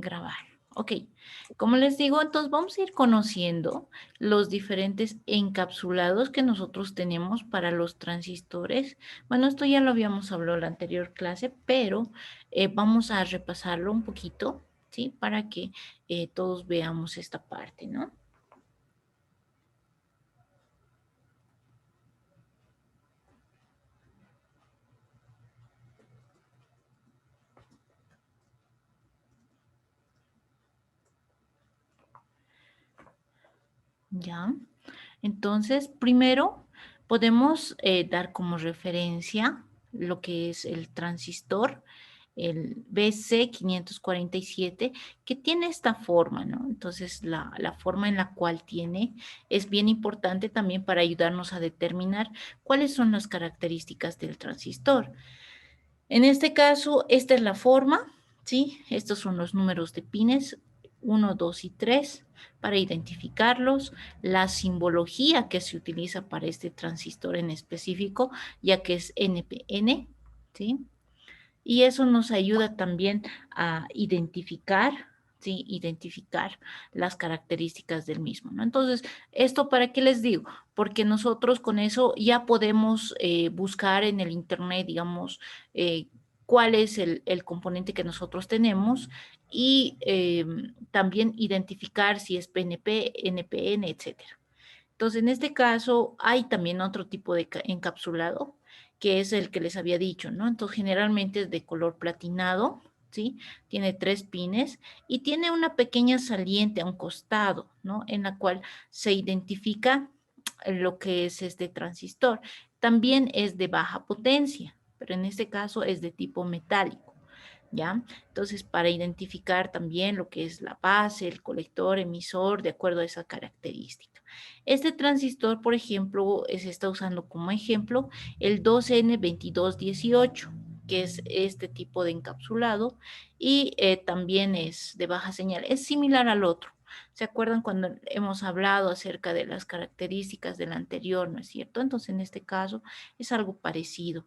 grabar. Ok, como les digo, entonces vamos a ir conociendo los diferentes encapsulados que nosotros tenemos para los transistores. Bueno, esto ya lo habíamos hablado en la anterior clase, pero vamos a repasarlo un poquito, ¿sí? Para que todos veamos esta parte, ¿no? Ya. Entonces, primero podemos dar como referencia lo que es el transistor, el BC547, que tiene esta forma, ¿no? Entonces, la forma en la cual tiene es bien importante también para ayudarnos a determinar cuáles son las características del transistor. En este caso, esta es la forma, ¿sí? Estos son los números de pines 1, 2 y 3 para identificarlos, la simbología que se utiliza para este transistor en específico, ya que es NPN, ¿sí? Y eso nos ayuda también a identificar, ¿sí? Identificar las características del mismo, ¿no? Entonces, ¿esto para qué les digo? Porque nosotros con eso ya podemos buscar en el Internet, digamos, cuál es el componente que nosotros tenemos y también identificar si es PNP, NPN, etcétera. Entonces, en este caso, hay también otro tipo de encapsulado, que es el que les había dicho, ¿no? Entonces, generalmente es de color platinado, ¿sí? Tiene 3 pines y tiene una pequeña saliente a un costado, ¿no? En la cual se identifica lo que es este transistor. También es de baja potencia, pero en este caso es de tipo metálico. ¿Ya? Entonces, para identificar también lo que es la base, el colector, emisor, de acuerdo a esa característica. Este transistor, por ejemplo, se está usando como ejemplo el 2N2218, que es este tipo de encapsulado y también es de baja señal. Es similar al otro. ¿Se acuerdan cuando hemos hablado acerca de las características del anterior, no es cierto? Entonces, en este caso es algo parecido.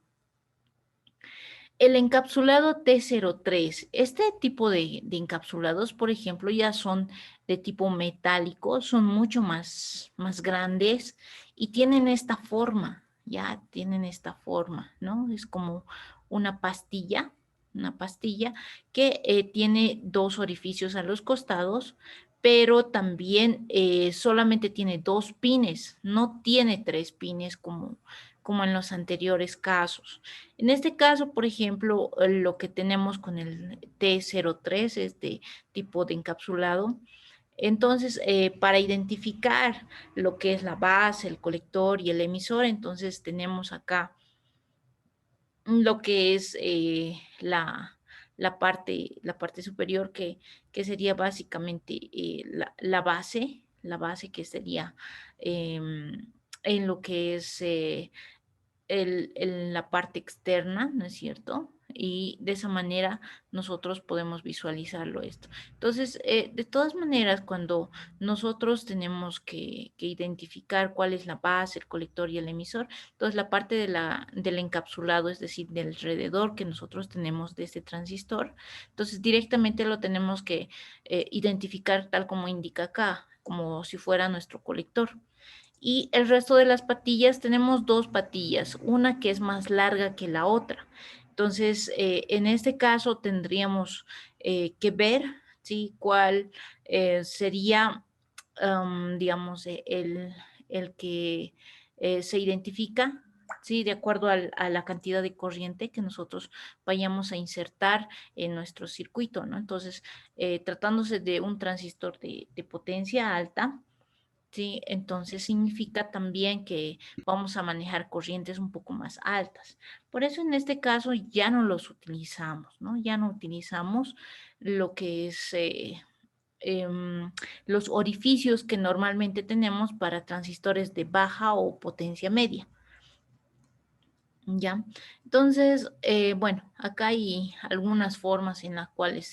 El encapsulado T03, este tipo de encapsulados, por ejemplo, ya son de tipo metálico, son mucho más grandes y tienen esta forma, ya tienen esta forma, ¿no? Es como una pastilla que tiene 2 orificios a los costados, pero también solamente tiene 2 pines, no tiene 3 pines como en los anteriores casos. En este caso, por ejemplo, lo que tenemos con el T03, este tipo de encapsulado, entonces, para identificar lo que es la base, el colector y el emisor, entonces tenemos acá lo que es la parte superior que sería básicamente la base que sería en lo que es la parte externa, ¿no es cierto? Y de esa manera nosotros podemos visualizarlo esto. Entonces, de todas maneras, cuando nosotros tenemos que identificar cuál es la base, el colector y el emisor, entonces la parte del encapsulado, es decir, del alrededor que nosotros tenemos de este transistor, entonces directamente lo tenemos que identificar tal como indica acá, como si fuera nuestro colector. Y el resto de las patillas, tenemos 2 patillas, una que es más larga que la otra. Entonces, en este caso tendríamos que ver, ¿sí? Cuál sería, digamos, el que se identifica, ¿sí? De acuerdo a la cantidad de corriente que nosotros vayamos a insertar en nuestro circuito, ¿no? Entonces, tratándose de un transistor de potencia alta, ¿sí? Entonces significa también que vamos a manejar corrientes un poco más altas. Por eso en este caso ya no los utilizamos, ¿no? Ya no utilizamos lo que es los orificios que normalmente tenemos para transistores de baja o potencia media. ¿Ya? Entonces, bueno, acá hay algunas formas en las cuales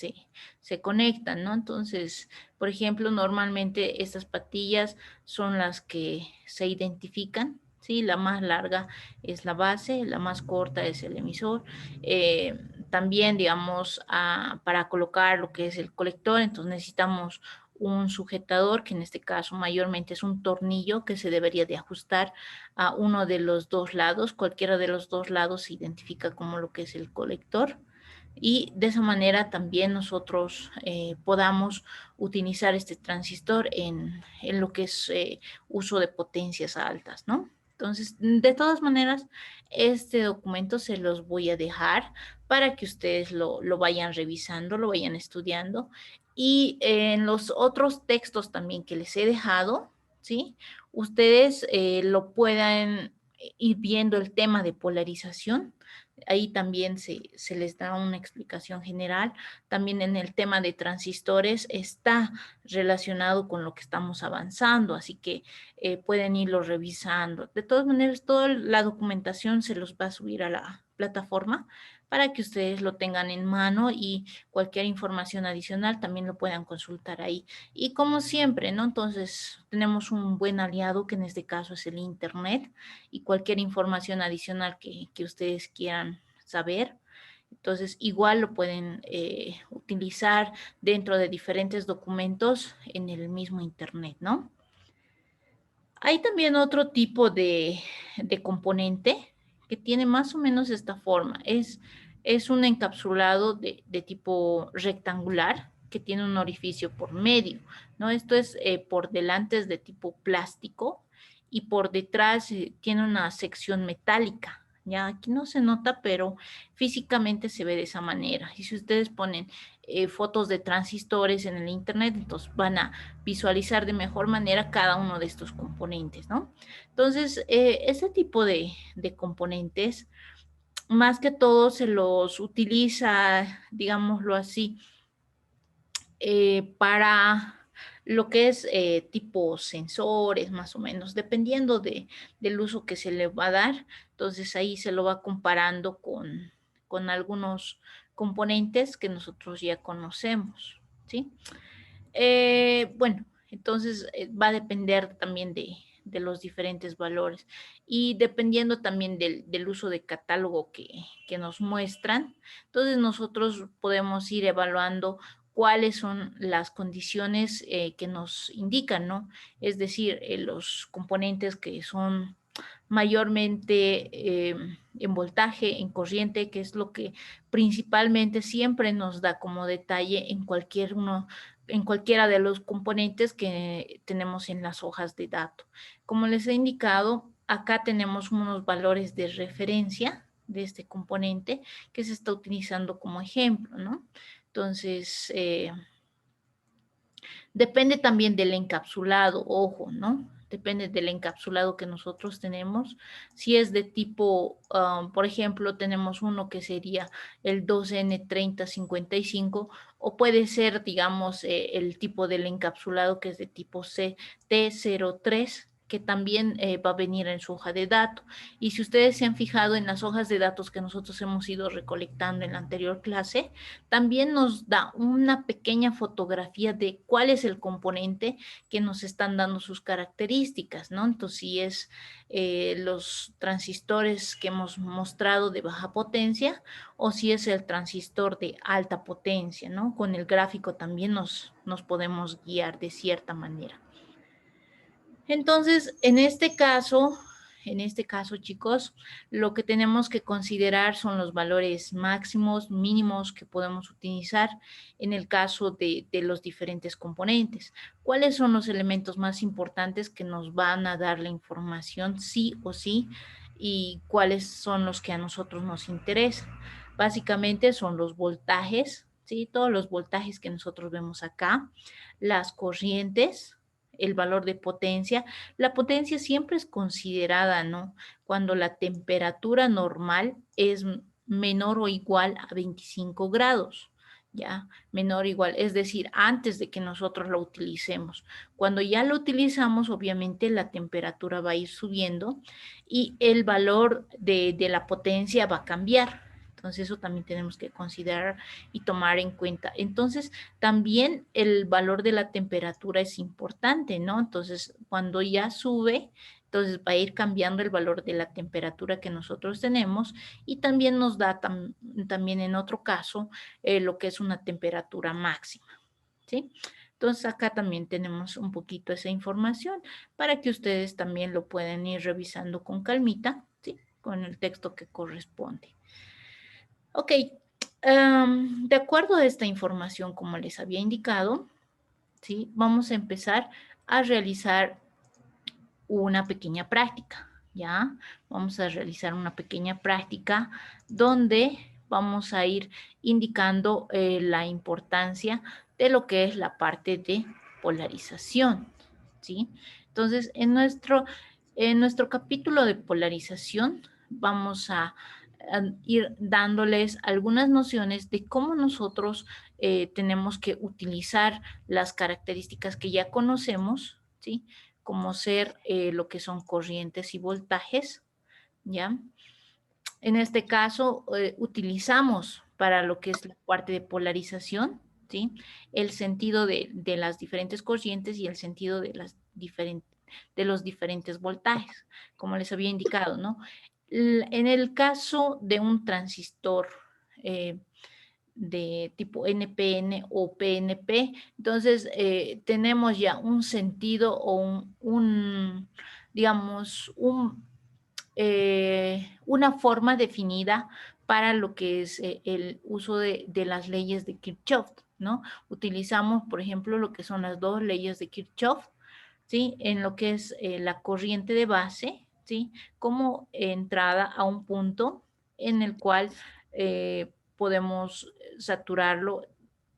se conectan, ¿no? Entonces, por ejemplo, normalmente estas patillas son las que se identifican, ¿sí? La más larga es la base, la más corta es el emisor. Eh, También, digamos, para colocar lo que es el colector, entonces necesitamos un sujetador, que en este caso mayormente es un tornillo que se debería de ajustar a uno de los dos lados. Cualquiera de los dos lados se identifica como lo que es el colector. Y de esa manera también nosotros podamos utilizar este transistor en lo que es uso de potencias altas, ¿no? Entonces, de todas maneras, este documento se los voy a dejar para que ustedes lo vayan revisando, lo vayan estudiando. Y en los otros textos también que les he dejado, ¿sí? Ustedes lo puedan ir viendo el tema de polarización. Ahí también se les da una explicación general. También en el tema de transistores está relacionado con lo que estamos avanzando, así que pueden irlo revisando. De todas maneras, toda la documentación se los va a subir a la plataforma para que ustedes lo tengan en mano y cualquier información adicional también lo puedan consultar ahí. Y como siempre, ¿no? Entonces, tenemos un buen aliado que en este caso es el Internet y cualquier información adicional que ustedes quieran saber. Entonces, igual lo pueden utilizar dentro de diferentes documentos en el mismo Internet, ¿no? Hay también otro tipo de componente que tiene más o menos esta forma. Es un encapsulado de tipo rectangular que tiene un orificio por medio, ¿no? Esto es por delante es de tipo plástico y por detrás tiene una sección metálica. Ya aquí no se nota, pero físicamente se ve de esa manera. Y si ustedes ponen fotos de transistores en el internet, entonces van a visualizar de mejor manera cada uno de estos componentes, ¿no? Entonces, este tipo de componentes, más que todo se los utiliza, digámoslo así, para lo que es tipo sensores, más o menos, dependiendo del uso que se le va a dar. Entonces ahí se lo va comparando con algunos componentes que nosotros ya conocemos, ¿sí? Bueno, entonces va a depender también de los diferentes valores y dependiendo también del uso de catálogo que nos muestran, entonces nosotros podemos ir evaluando cuáles son las condiciones que nos indican, ¿no? Es decir, los componentes que son mayormente en voltaje, en corriente, que es lo que principalmente siempre nos da como detalle en cualquiera de los componentes que tenemos en las hojas de datos. Como les he indicado, acá tenemos unos valores de referencia de este componente que se está utilizando como ejemplo, ¿no? Entonces, depende también del encapsulado, ojo, ¿no? Depende del encapsulado que nosotros tenemos. Si es de tipo, por ejemplo, tenemos uno que sería el 2N3055 o puede ser, digamos, el tipo del encapsulado que es de tipo CT03 que también va a venir en su hoja de datos. Y si ustedes se han fijado en las hojas de datos que nosotros hemos ido recolectando en la anterior clase, también nos da una pequeña fotografía de cuál es el componente que nos están dando sus características, ¿no? Entonces, si es los transistores que hemos mostrado de baja potencia o si es el transistor de alta potencia, ¿no? Con el gráfico también nos podemos guiar de cierta manera. Entonces, en este caso, chicos, lo que tenemos que considerar son los valores máximos, mínimos que podemos utilizar en el caso de los diferentes componentes. ¿Cuáles son los elementos más importantes que nos van a dar la información sí o sí? ¿Y cuáles son los que a nosotros nos interesan? Básicamente son los voltajes, ¿sí? Todos los voltajes que nosotros vemos acá, las corrientes, el valor de potencia. La potencia siempre es considerada, ¿no? Cuando la temperatura normal es menor o igual a 25 grados, ¿ya? Menor o igual, es decir, antes de que nosotros lo utilicemos. Cuando ya lo utilizamos, obviamente la temperatura va a ir subiendo y el valor de la potencia va a cambiar. Entonces, eso también tenemos que considerar y tomar en cuenta. Entonces, también el valor de la temperatura es importante, ¿no? Entonces, cuando ya sube, entonces va a ir cambiando el valor de la temperatura que nosotros tenemos y también nos da también en otro caso lo que es una temperatura máxima, ¿sí? Entonces, acá también tenemos un poquito esa información para que ustedes también lo puedan ir revisando con calmita, ¿sí? Con el texto que corresponde. Ok, de acuerdo a esta información, como les había indicado, ¿sí? Vamos a empezar a realizar una pequeña práctica, ¿ya? Vamos a realizar una pequeña práctica donde vamos a ir indicando la importancia de lo que es la parte de polarización, ¿sí? Entonces, en nuestro capítulo de polarización vamos a ir dándoles algunas nociones de cómo nosotros tenemos que utilizar las características que ya conocemos, ¿sí? Como ser lo que son corrientes y voltajes, ¿ya? En este caso, utilizamos para lo que es la parte de polarización, ¿sí? El sentido de las diferentes corrientes y el sentido de de los diferentes voltajes, como les había indicado, ¿no? En el caso de un transistor de tipo NPN o PNP, entonces tenemos ya un sentido o digamos, una forma definida para lo que es el uso de las leyes de Kirchhoff, ¿no? Utilizamos, por ejemplo, lo que son las dos leyes de Kirchhoff, ¿sí? En lo que es la corriente de base, ¿sí? Como entrada a un punto en el cual podemos saturarlo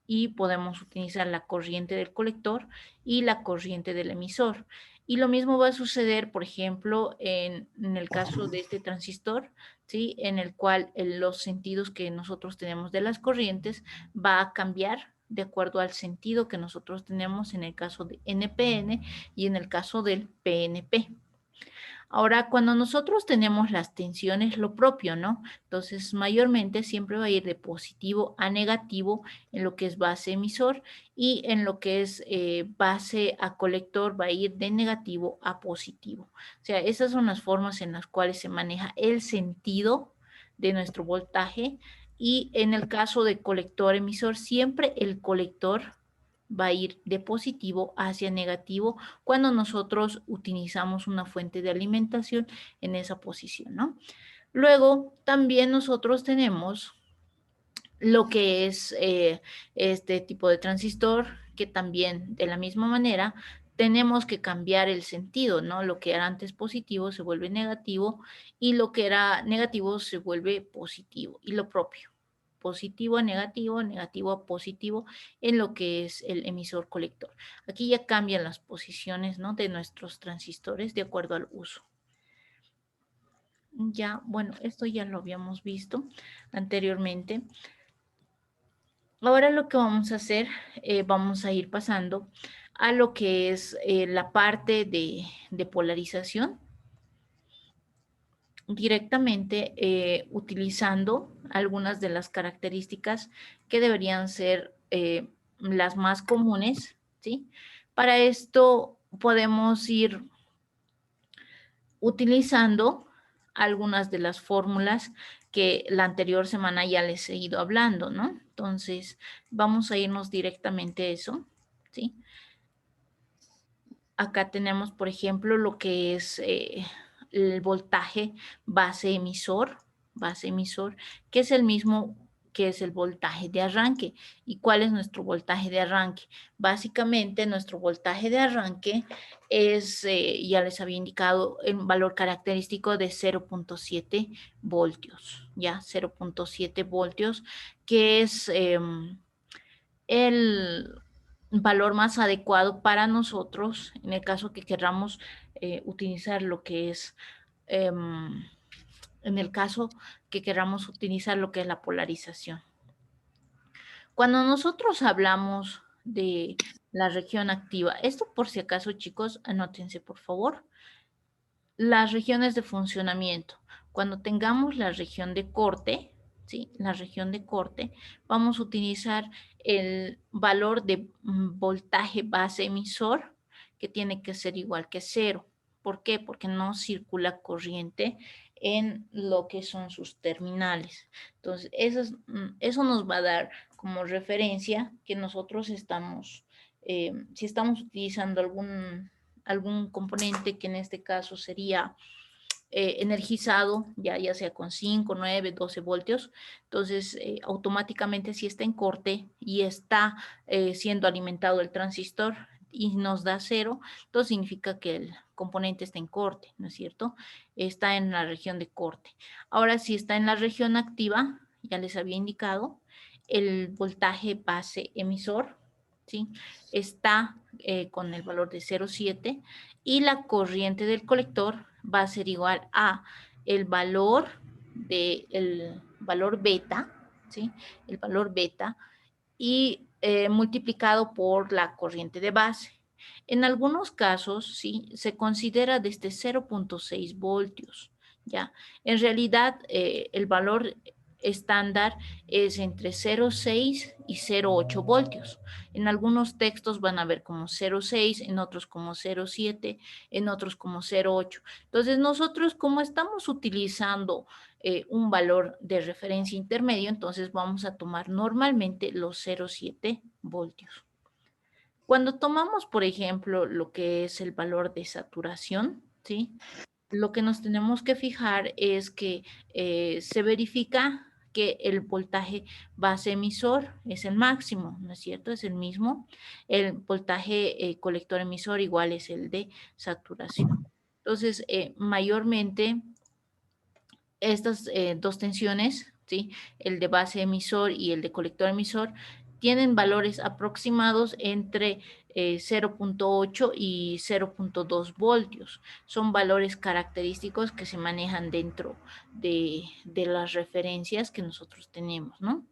y podemos utilizar la corriente del colector y la corriente del emisor. Y lo mismo va a suceder, por ejemplo, en el caso de este transistor, ¿sí? En el cual los sentidos que nosotros tenemos de las corrientes va a cambiar de acuerdo al sentido que nosotros tenemos en el caso de NPN y en el caso del PNP. Ahora, cuando nosotros tenemos las tensiones, lo propio, ¿no? Entonces, mayormente siempre va a ir de positivo a negativo en lo que es base emisor y en lo que es base a colector va a ir de negativo a positivo. O sea, esas son las formas en las cuales se maneja el sentido de nuestro voltaje y en el caso de colector emisor, siempre el colector va a ir de positivo hacia negativo cuando nosotros utilizamos una fuente de alimentación en esa posición, ¿no? Luego, también nosotros tenemos lo que es este tipo de transistor, que también de la misma manera tenemos que cambiar el sentido, ¿no? Lo que era antes positivo se vuelve negativo y lo que era negativo se vuelve positivo y lo propio. Positivo a negativo, negativo a positivo en lo que es el emisor colector. Aquí ya cambian las posiciones, ¿no? De nuestros transistores de acuerdo al uso. Ya, bueno, esto ya lo habíamos visto anteriormente. Ahora lo que vamos a hacer, vamos a ir pasando a lo que es la parte de polarización directamente utilizando algunas de las características que deberían ser las más comunes, ¿sí? Para esto podemos ir utilizando algunas de las fórmulas que la anterior semana ya les he ido hablando, ¿no? Entonces, vamos a irnos directamente a eso, ¿sí? Acá tenemos, por ejemplo, lo que es el voltaje base emisor, que es el mismo que es el voltaje de arranque. ¿Y cuál es nuestro voltaje de arranque? Básicamente, nuestro voltaje de arranque es, ya les había indicado, un valor característico de 0.7 voltios, ¿ya? 0.7 voltios, que es el valor más adecuado para nosotros en el caso que queramos utilizar lo que es, en el caso que queramos utilizar lo que es la polarización. Cuando nosotros hablamos de la región activa, esto por si acaso chicos, anótense por favor, las regiones de funcionamiento. Cuando tengamos la región de corte, ¿sí? La región de corte, vamos a utilizar el valor de voltaje base emisor, que tiene que ser igual que cero. ¿Por qué? Porque no circula corriente en lo que son sus terminales. Entonces, eso nos va a dar como referencia que nosotros estamos, si estamos utilizando algún componente que en este caso sería energizado, ya sea con 5, 9, 12 voltios, entonces automáticamente si está en corte y está siendo alimentado el transistor y nos da cero, entonces significa que el componente está en corte, ¿no es cierto? Está en la región de corte. Ahora, si está en la región activa, ya les había indicado, el voltaje base emisor, ¿sí? Está con el valor de 0,7 y la corriente del colector va a ser igual a el valor valor beta, ¿sí? El valor beta y multiplicado por la corriente de base. En algunos casos, sí, se considera desde 0,6 voltios, ¿ya? En realidad, el valor estándar es entre 0,6 y 0,8 voltios. En algunos textos van a ver como 0,6, en otros como 0,7, en otros como 0,8. Entonces, nosotros como estamos utilizando un valor de referencia intermedio, entonces vamos a tomar normalmente los 0,7 voltios. Cuando tomamos, por ejemplo, lo que es el valor de saturación, ¿sí? Lo que nos tenemos que fijar es que se verifica que el voltaje base emisor es el máximo, ¿no es cierto? Es el mismo. El voltaje colector emisor igual es el de saturación. Entonces, mayormente estas dos tensiones, ¿sí? El de base emisor y el de colector emisor, tienen valores aproximados entre 0,8 y 0,2 voltios. Son valores característicos que se manejan dentro de las referencias que nosotros tenemos, ¿no?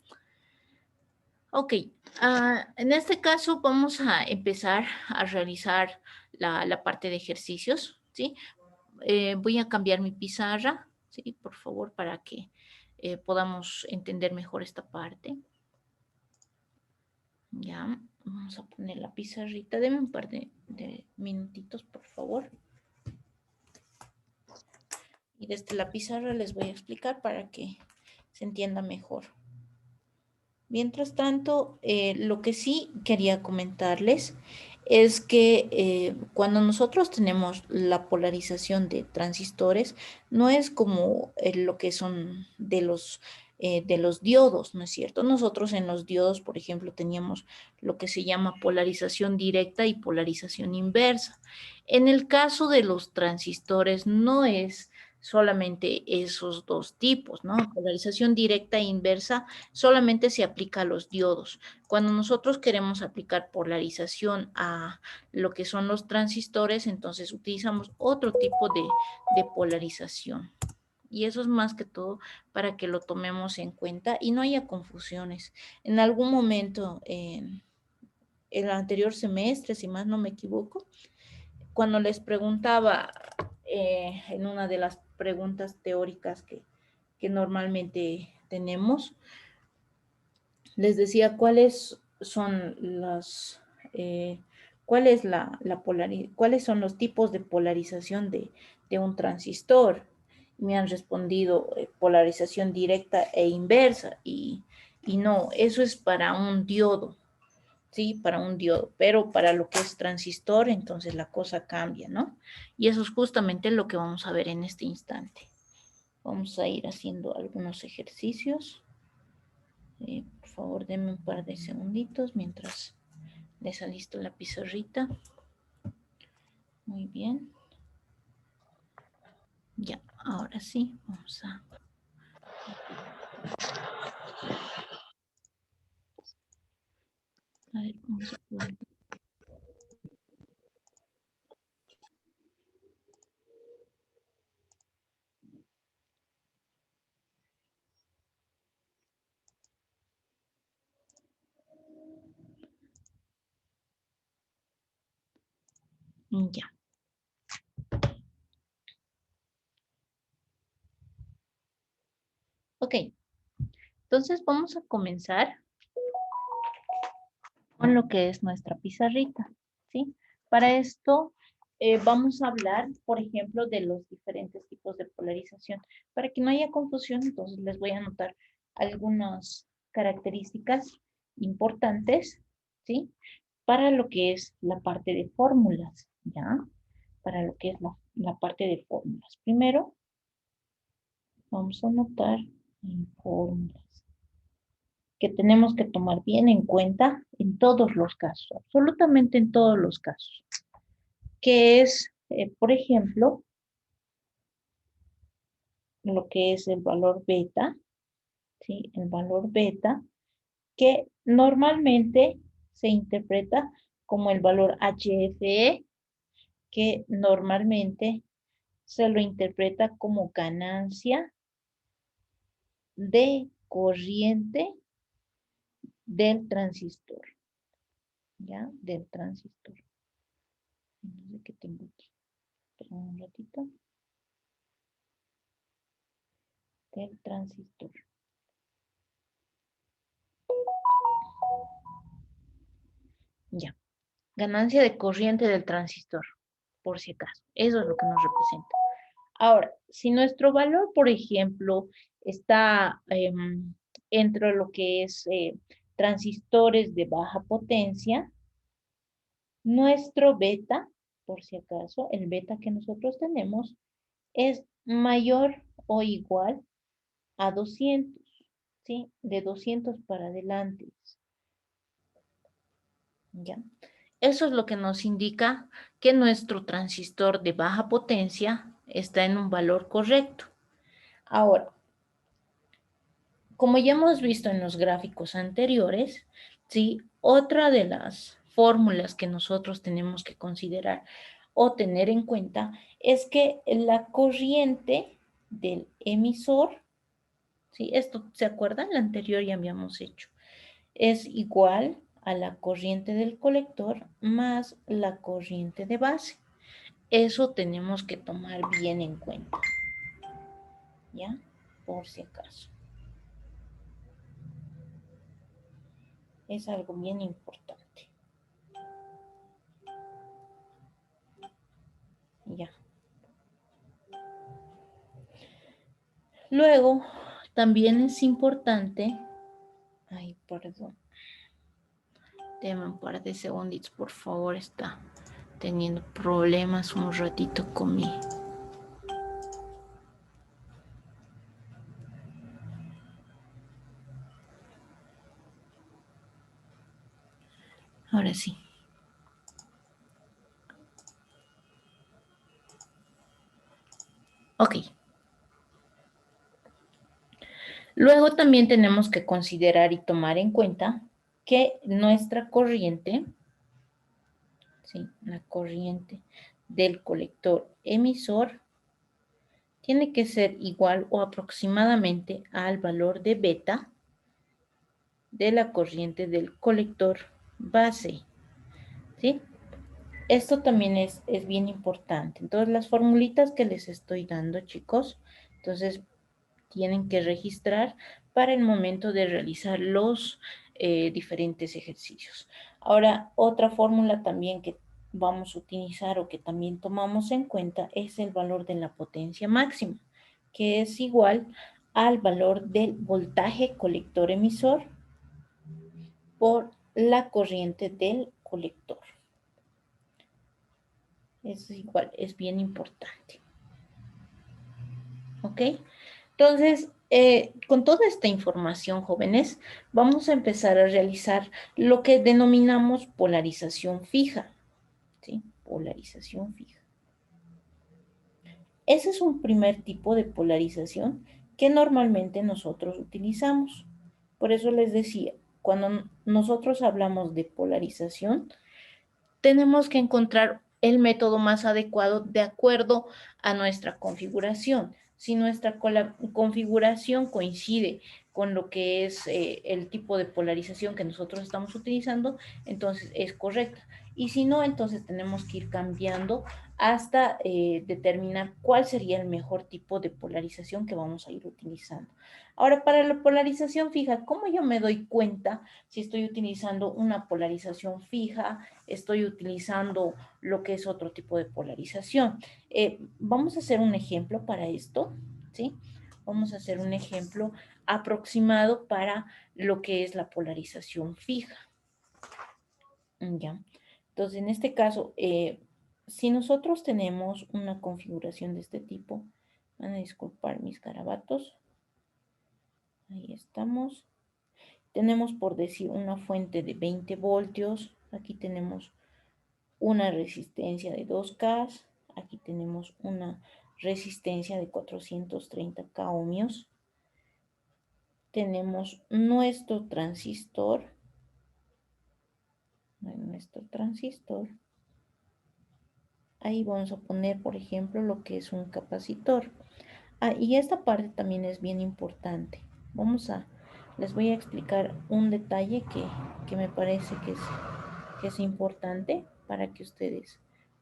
Ok, en este caso vamos a empezar a realizar la parte de ejercicios, ¿sí? Voy a cambiar mi pizarra, ¿sí? Por favor, para que podamos entender mejor esta parte. Ya, vamos a poner la pizarrita. Deme un par de minutitos, por favor. Y desde la pizarra les voy a explicar para que se entienda mejor. Mientras tanto, lo que sí quería comentarles es que cuando nosotros tenemos la polarización de transistores, no es como lo que son de los diodos, ¿no es cierto? Nosotros en los diodos, por ejemplo, teníamos lo que se llama polarización directa y polarización inversa. En el caso de los transistores, no es solamente esos dos tipos, ¿no? Polarización directa e inversa solamente se aplica a los diodos. Cuando nosotros queremos aplicar polarización a lo que son los transistores, entonces utilizamos otro tipo de polarización. Y eso es más que todo para que lo tomemos en cuenta y no haya confusiones. En algún momento, en el anterior semestre, si más no me equivoco, cuando les preguntaba en una de las preguntas teóricas que normalmente tenemos, les decía cuáles son cuál es cuáles son los tipos de polarización de un transistor. Me han respondido polarización directa e inversa y no, eso es para un diodo, ¿sí? Para un diodo, pero para lo que es transistor, entonces la cosa cambia, ¿no? Y eso es justamente lo que vamos a ver en este instante. Vamos a ir haciendo algunos ejercicios. Por favor, denme un par de segunditos mientras les alisto la pizarrita. Muy bien. Ya, ahora sí, vamos a... A ver cómo se puede. Ya. Ok. Entonces vamos a comenzar con lo que es nuestra pizarrita, ¿sí? Para esto vamos a hablar, por ejemplo, de los diferentes tipos de polarización. Para que no haya confusión, entonces les voy a anotar algunas características importantes, ¿sí? Para lo que es la parte de fórmulas, ¿ya? Para lo que es la parte de fórmulas. Primero, vamos a anotar en fórmulas que tenemos que tomar bien en cuenta en todos los casos, absolutamente en todos los casos, que es, por ejemplo, lo que es el valor beta, ¿sí? El valor beta, que normalmente se interpreta como el valor HFE, que normalmente se lo interpreta como ganancia de corriente del transistor, ¿ya? Del transistor. No sé qué tengo aquí. Espera un ratito. Del transistor. Ya. Ganancia de corriente del transistor, por si acaso. Eso es lo que nos representa. Ahora, si nuestro valor, por ejemplo, está entre lo que es transistores de baja potencia, nuestro beta, por si acaso, el beta que nosotros tenemos es mayor o igual a 200, ¿sí? De 200 para adelante. ¿Ya? Eso es lo que nos indica que nuestro transistor de baja potencia está en un valor correcto. Ahora, como ya hemos visto en los gráficos anteriores, ¿sí? Otra de las fórmulas que nosotros tenemos que considerar o tener en cuenta es que la corriente del emisor, ¿sí? Esto, ¿se acuerdan? La anterior ya habíamos hecho. Es igual a la corriente del colector más la corriente de base. Eso tenemos que tomar bien en cuenta, ¿ya? Por si acaso. Es algo bien importante. Ya. Luego, también es importante, ay, perdón, deme un par de segunditos, por favor, está teniendo problemas un ratito con mi... Ahora sí. Ok. Luego también tenemos que considerar y tomar en cuenta que nuestra corriente, ¿sí? La corriente del colector emisor tiene que ser igual o aproximadamente al valor de beta de la corriente del colector base, ¿sí? Esto también es bien importante. Entonces, las formulitas que les estoy dando, chicos, entonces tienen que registrar para el momento de realizar los diferentes ejercicios. Ahora, otra fórmula también que vamos a utilizar o que también tomamos en cuenta es el valor de la potencia máxima, que es igual al valor del voltaje colector emisor por la corriente del colector. Es igual, es bien importante. ¿Ok? Entonces, con toda esta información, jóvenes, vamos a empezar a realizar lo que denominamos polarización fija. ¿Sí? Polarización fija. Ese es un primer tipo de polarización que normalmente nosotros utilizamos. Por eso les decía, cuando nosotros hablamos de polarización, tenemos que encontrar el método más adecuado de acuerdo a nuestra configuración. Si nuestra configuración coincide con lo que es el tipo de polarización que nosotros estamos utilizando, entonces es correcta. Y si no, entonces tenemos que ir cambiando hasta determinar cuál sería el mejor tipo de polarización que vamos a ir utilizando. Ahora, para la polarización fija, ¿cómo yo me doy cuenta si estoy utilizando una polarización fija, estoy utilizando lo que es otro tipo de polarización? Vamos a hacer un ejemplo para esto, ¿sí? Vamos a hacer un ejemplo aproximado para lo que es la polarización fija. ¿Ya? Entonces, en este caso, si nosotros tenemos una configuración de este tipo, van a disculpar mis garabatos, ahí estamos. Tenemos, por decir, una fuente de 20 voltios, aquí tenemos una resistencia de 2K, aquí tenemos una resistencia de 430K ohmios, tenemos nuestro transistor, ahí vamos a poner, por ejemplo, lo que es un capacitor. Y esta parte también es bien importante. Les voy a explicar un detalle que me parece que es importante para que ustedes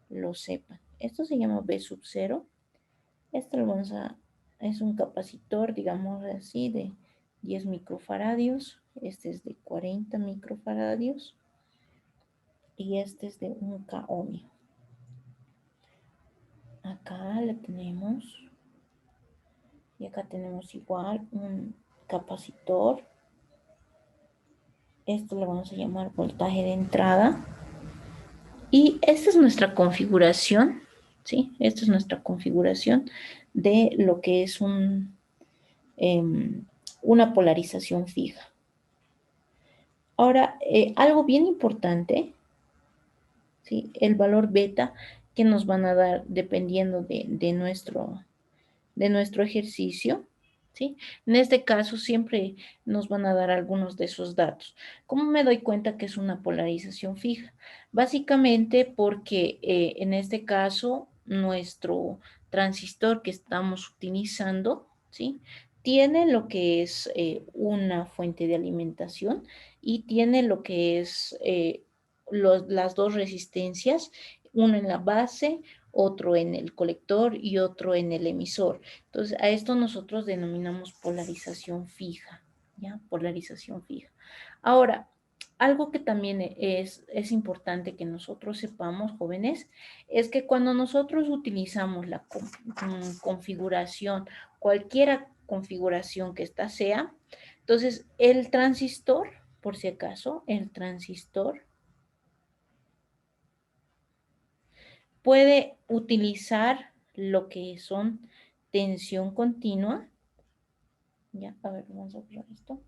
lo sepan. Esto se llama B sub 0. Es un capacitor, digamos así, de 10 microfaradios. Este es de 40 microfaradios. Y este es de 1K ohmio. Acá la tenemos. Y acá tenemos igual un capacitor. Esto lo vamos a llamar voltaje de entrada. Y esta es nuestra configuración, ¿sí? Esta es nuestra configuración de lo que es una polarización fija. Ahora, algo bien importante, ¿sí? El valor beta que nos van a dar dependiendo de nuestro ejercicio, ¿sí? En este caso siempre nos van a dar algunos de esos datos. ¿Cómo me doy cuenta que es una polarización fija? Básicamente porque en este caso nuestro transistor que estamos utilizando, ¿sí? Tiene lo que es una fuente de alimentación y tiene lo que es las dos resistencias, uno en la base, otro en el colector y otro en el emisor. Entonces, a esto nosotros denominamos polarización fija, ¿ya? Polarización fija. Ahora, algo que también es importante que nosotros sepamos, jóvenes, es que cuando nosotros utilizamos la configuración, cualquier configuración que ésta sea, entonces el transistor, por si acaso, el transistor puede utilizar lo que son tensión continua. Ya, a ver, vamos a borrar esto.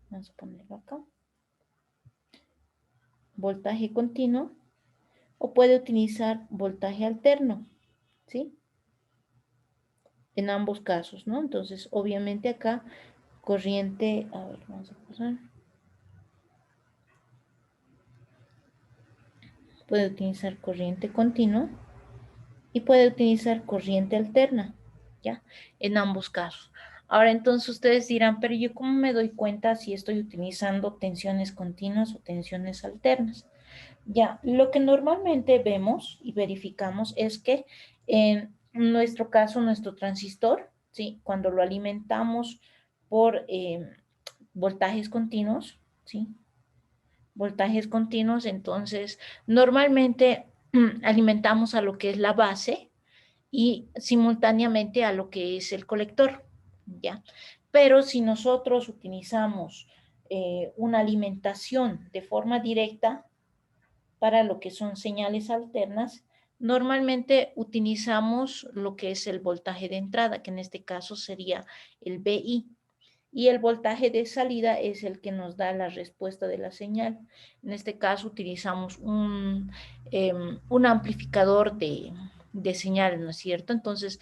Vamos a ponerlo acá. Voltaje continuo. O puede utilizar voltaje alterno, ¿sí? En ambos casos, ¿no? Entonces, obviamente acá, corriente, a ver, vamos a pasar. Puede utilizar corriente continua y puede utilizar corriente alterna, ¿ya? En ambos casos. Ahora, entonces ustedes dirán, pero yo cómo me doy cuenta si estoy utilizando tensiones continuas o tensiones alternas. Ya, lo que normalmente vemos y verificamos es que en nuestro caso, nuestro transistor, ¿sí? Cuando lo alimentamos por voltajes continuos, ¿sí? Voltajes continuos, entonces normalmente alimentamos a lo que es la base y simultáneamente a lo que es el colector, ¿ya? Pero si nosotros utilizamos una alimentación de forma directa para lo que son señales alternas, normalmente utilizamos lo que es el voltaje de entrada, que en este caso sería el VI. Y el voltaje de salida es el que nos da la respuesta de la señal. En este caso utilizamos un amplificador de señal, ¿no es cierto? Entonces,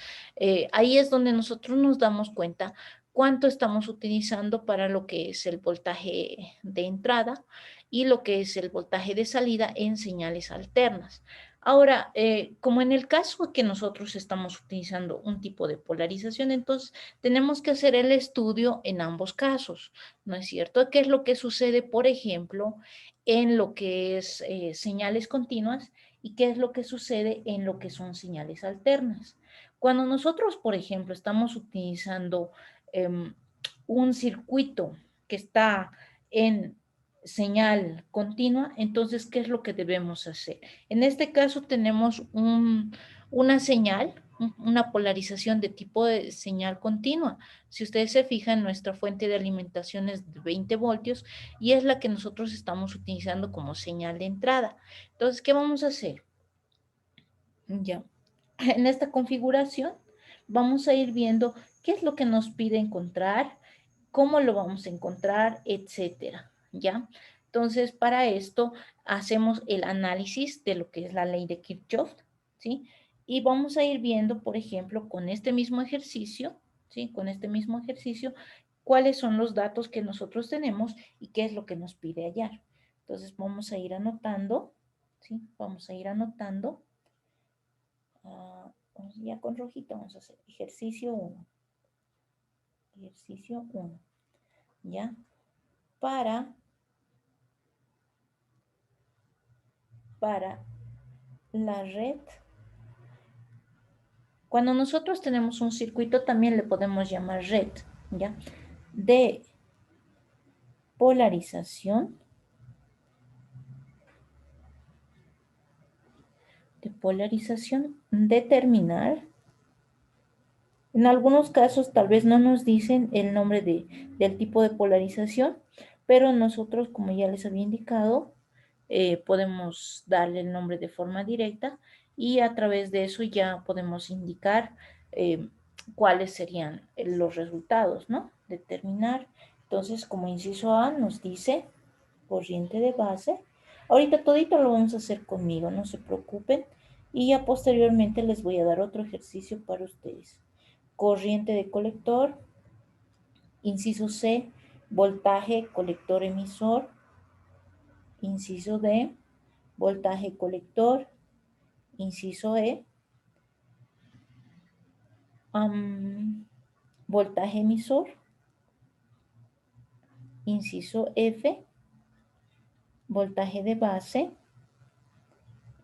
ahí es donde nosotros nos damos cuenta cuánto estamos utilizando para lo que es el voltaje de entrada y lo que es el voltaje de salida en señales alternas. Ahora, como en el caso que nosotros estamos utilizando un tipo de polarización, entonces tenemos que hacer el estudio en ambos casos, ¿no es cierto? ¿Qué es lo que sucede, por ejemplo, en lo que es señales continuas y qué es lo que sucede en lo que son señales alternas? Cuando nosotros, por ejemplo, estamos utilizando em, un circuito que está en señal continua, entonces, ¿qué es lo que debemos hacer? En este caso tenemos una señal, una polarización de tipo de señal continua. Si ustedes se fijan, nuestra fuente de alimentación es de 20 voltios y es la que nosotros estamos utilizando como señal de entrada. Entonces, ¿qué vamos a hacer? Ya. En esta configuración vamos a ir viendo qué es lo que nos pide encontrar, cómo lo vamos a encontrar, etcétera, ¿ya? Entonces, para esto hacemos el análisis de lo que es la ley de Kirchhoff, ¿sí? Y vamos a ir viendo, por ejemplo, con este mismo ejercicio, ¿sí? Con este mismo ejercicio, cuáles son los datos que nosotros tenemos y qué es lo que nos pide hallar. Entonces, vamos a ir anotando, ¿sí? Vamos a ir anotando. Ya con rojito vamos a hacer ejercicio 1. Ejercicio 1. ¿Ya? Para la red. Cuando nosotros tenemos un circuito también le podemos llamar red, ¿ya? De polarización. Determinar. En algunos casos tal vez no nos dicen el nombre del tipo de polarización, pero nosotros, como ya les había indicado, podemos darle el nombre de forma directa y a través de eso ya podemos indicar cuáles serían los resultados, ¿no? Determinar. Entonces, como inciso A nos dice corriente de base. Ahorita todito lo vamos a hacer conmigo, no se preocupen. Y ya posteriormente les voy a dar otro ejercicio para ustedes. Corriente de colector. Inciso C, voltaje colector emisor. Inciso D, voltaje colector. Inciso E, voltaje emisor. Inciso F, voltaje de base.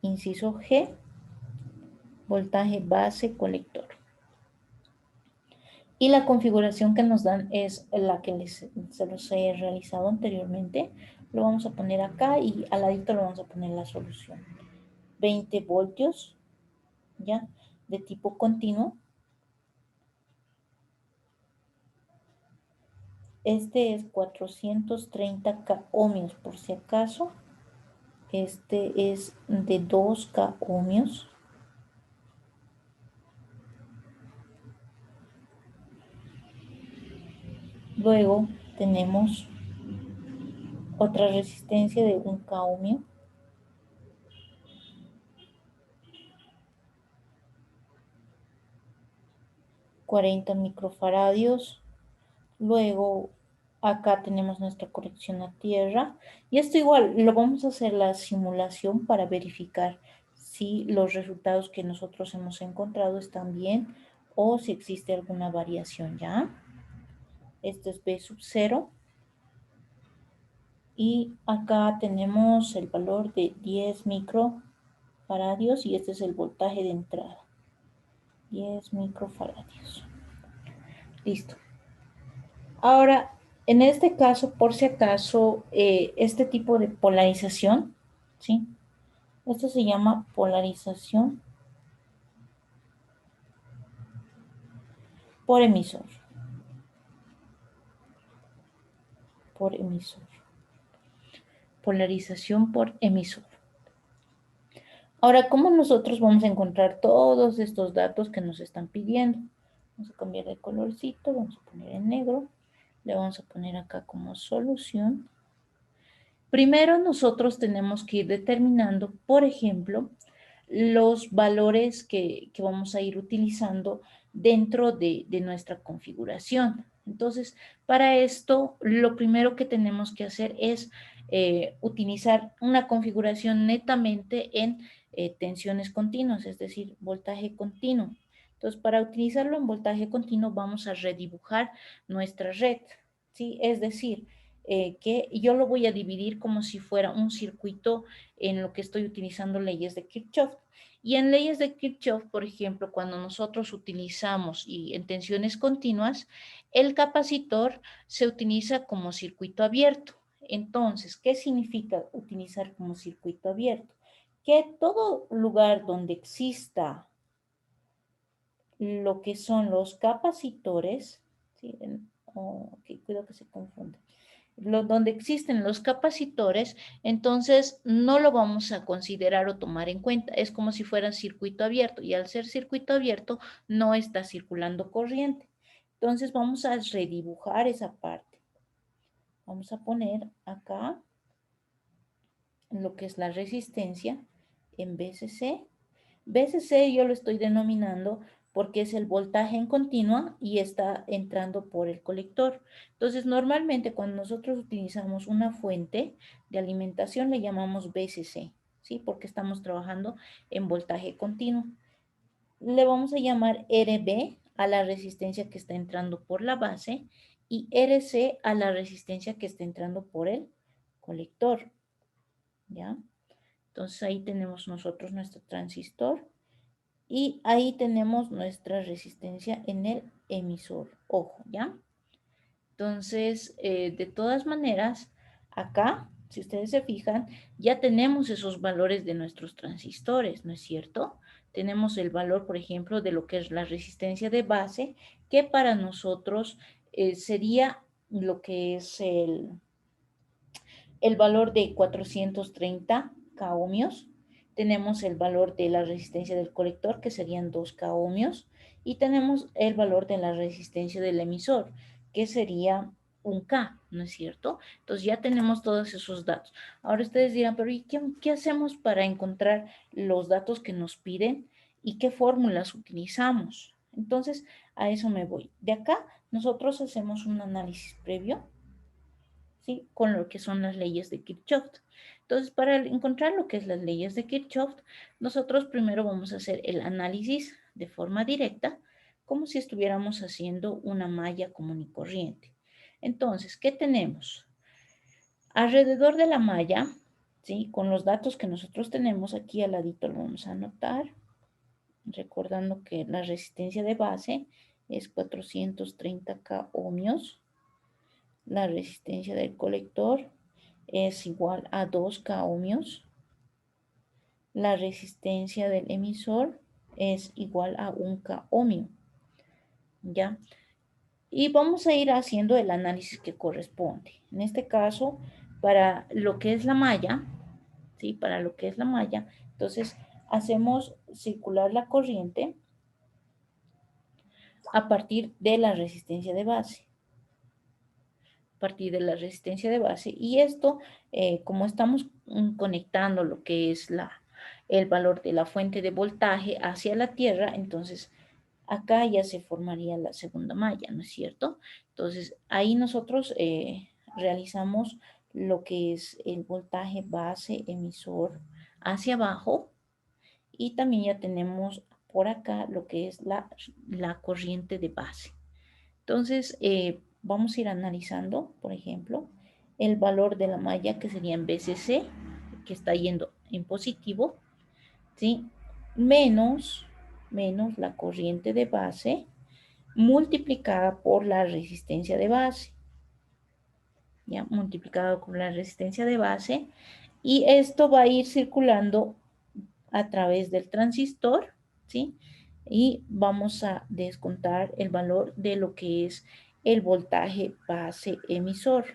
Inciso G, voltaje base colector. Y la configuración que nos dan es la que se los he realizado anteriormente. Lo vamos a poner acá y al ladito lo vamos a poner la solución. 20 voltios, ¿ya? De tipo continuo. Este es 430K ohmios por si acaso. Este es de 2K ohmios. Luego tenemos otra resistencia de 1K ohmio. $40 microfaradios. Luego acá tenemos nuestra conexión a tierra. Y esto igual lo vamos a hacer la simulación para verificar si los resultados que nosotros hemos encontrado están bien o si existe alguna variación, ¿ya? Esto es B sub 0. Y acá tenemos el valor de 10 microfaradios y este es el voltaje de entrada. 10 microfaradios. Listo. Ahora, en este caso, por si acaso, este tipo de polarización, ¿sí? Esto se llama polarización por emisor. Por emisor. Polarización por emisor. Ahora, ¿cómo nosotros vamos a encontrar todos estos datos que nos están pidiendo? Vamos a cambiar de colorcito, vamos a poner en negro. Le vamos a poner acá como solución. Primero nosotros tenemos que ir determinando, por ejemplo, los valores que vamos a ir utilizando dentro de nuestra configuración. Entonces, para esto, lo primero que tenemos que hacer es utilizar una configuración netamente en tensiones continuas, es decir, voltaje continuo. Entonces, para utilizarlo en voltaje continuo vamos a redibujar nuestra red, ¿sí? Es decir, que yo lo voy a dividir como si fuera un circuito en lo que estoy utilizando leyes de Kirchhoff. Y en leyes de Kirchhoff, por ejemplo, cuando nosotros utilizamos y en tensiones continuas, el capacitor se utiliza como circuito abierto. Entonces, ¿qué significa utilizar como circuito abierto? Que todo lugar donde exista lo que son los capacitores, ¿sí? Okay, cuidado que se confunde. Donde existen los capacitores, entonces no lo vamos a considerar o tomar en cuenta. Es como si fuera circuito abierto y al ser circuito abierto no está circulando corriente. Entonces vamos a redibujar esa parte. Vamos a poner acá lo que es la resistencia en VCC. VCC yo lo estoy denominando porque es el voltaje en continua y está entrando por el colector. Entonces, normalmente cuando nosotros utilizamos una fuente de alimentación le llamamos VCC, ¿sí? Porque estamos trabajando en voltaje continuo. Le vamos a llamar RB a la resistencia que está entrando por la base y RC a la resistencia que está entrando por el colector, ¿ya? Entonces ahí tenemos nosotros nuestro transistor y ahí tenemos nuestra resistencia en el emisor, ojo, ¿ya? Entonces, de todas maneras, acá, si ustedes se fijan, ya tenemos esos valores de nuestros transistores, ¿no es cierto? Tenemos el valor, por ejemplo, de lo que es la resistencia de base, que para nosotros sería lo que es el valor de 430 K ohmios. Tenemos el valor de la resistencia del colector, que serían 2 K ohmios. Y tenemos el valor de la resistencia del emisor, que sería 1 K, ¿no es cierto? Entonces ya tenemos todos esos datos. Ahora ustedes dirán, pero ¿y qué hacemos para encontrar los datos que nos piden y qué fórmulas utilizamos? Entonces, a eso me voy. De acá, nosotros hacemos un análisis previo, ¿sí? Con lo que son las leyes de Kirchhoff. Entonces, para encontrar lo que es las leyes de Kirchhoff, nosotros primero vamos a hacer el análisis de forma directa, como si estuviéramos haciendo una malla común y corriente. Entonces, ¿qué tenemos? Alrededor de la malla, ¿sí? Con los datos que nosotros tenemos aquí al ladito lo vamos a anotar, recordando que la resistencia de base es 430 K ohmios. La resistencia del colector es igual a 2 K ohmios. La resistencia del emisor es igual a 1 K ohmio. ¿Ya? Y vamos a ir haciendo el análisis que corresponde. En este caso, para lo que es la malla, ¿sí? Para lo que es la malla, entonces hacemos circular la corriente a partir de la resistencia de base. Partir de la resistencia de base y esto como estamos conectando lo que es el valor de la fuente de voltaje hacia la tierra, entonces acá ya se formaría la segunda malla, ¿no es cierto? Entonces ahí nosotros realizamos lo que es el voltaje base emisor hacia abajo y también ya tenemos por acá lo que es la corriente de base. Entonces, vamos a ir analizando, por ejemplo, el valor de la malla que sería en BCC, que está yendo en positivo, ¿sí? Menos la corriente de base multiplicada por la resistencia de base, ¿ya? Multiplicado por la resistencia de base. Y esto va a ir circulando a través del transistor, ¿sí? Y vamos a descontar el valor de lo que es el voltaje base emisor.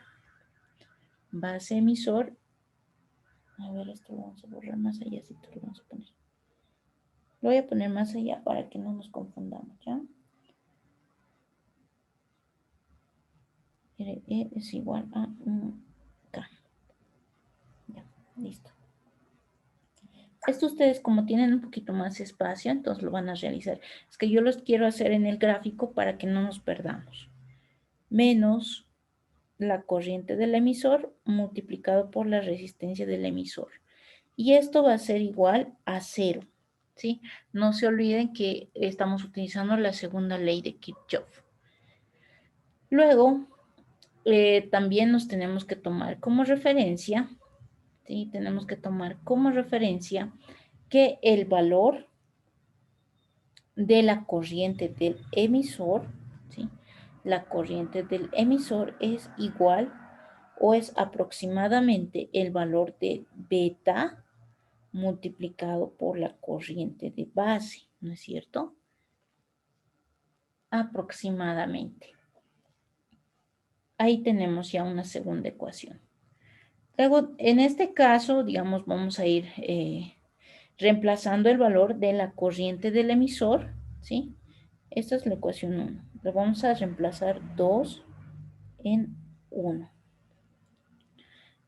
Base emisor, a ver, esto lo vamos a borrar más allá, si lo vamos a poner. Lo voy a poner más allá para que no nos confundamos, ¿ya? RE es igual a 1K. Ya, listo. Esto ustedes como tienen un poquito más espacio, entonces lo van a realizar. Es que yo los quiero hacer en el gráfico para que no nos perdamos. Menos la corriente del emisor multiplicado por la resistencia del emisor. Y esto va a ser igual a 0, ¿sí? No se olviden que estamos utilizando la segunda ley de Kirchhoff. Luego, también nos tenemos que tomar como referencia, ¿sí? Tenemos que tomar como referencia que el valor de la corriente del emisor, ¿sí? La corriente del emisor es igual o es aproximadamente el valor de beta multiplicado por la corriente de base, ¿no es cierto? Aproximadamente. Ahí tenemos ya una segunda ecuación. Luego, en este caso, digamos, vamos a ir reemplazando el valor de la corriente del emisor, ¿sí? Esta es la ecuación 1. Le vamos a reemplazar 2 en 1.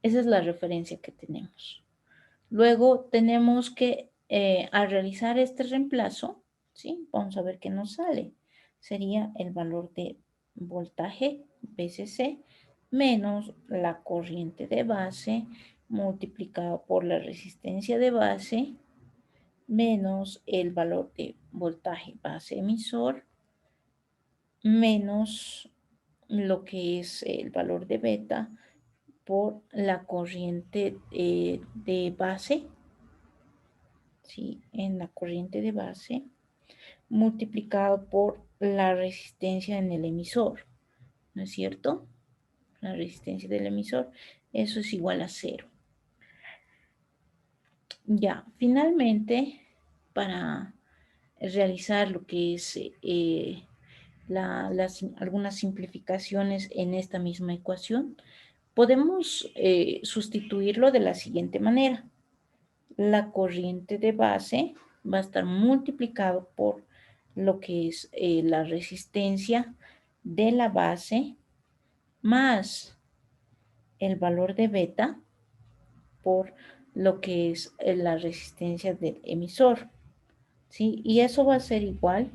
Esa es la referencia que tenemos. Luego tenemos que, al realizar este reemplazo, ¿sí? Vamos a ver qué nos sale. Sería el valor de voltaje VCC menos la corriente de base multiplicado por la resistencia de base menos el valor de voltaje base emisor menos lo que es el valor de beta por la corriente de base, ¿sí? En la corriente de base multiplicado por la resistencia en el emisor, ¿no es cierto? La resistencia del emisor, eso es igual a 0. Ya, finalmente, para realizar lo que es algunas simplificaciones en esta misma ecuación, podemos sustituirlo de la siguiente manera. La corriente de base va a estar multiplicado por lo que es la resistencia de la base más el valor de beta por lo que es la resistencia del emisor, ¿sí? Y eso va a ser igual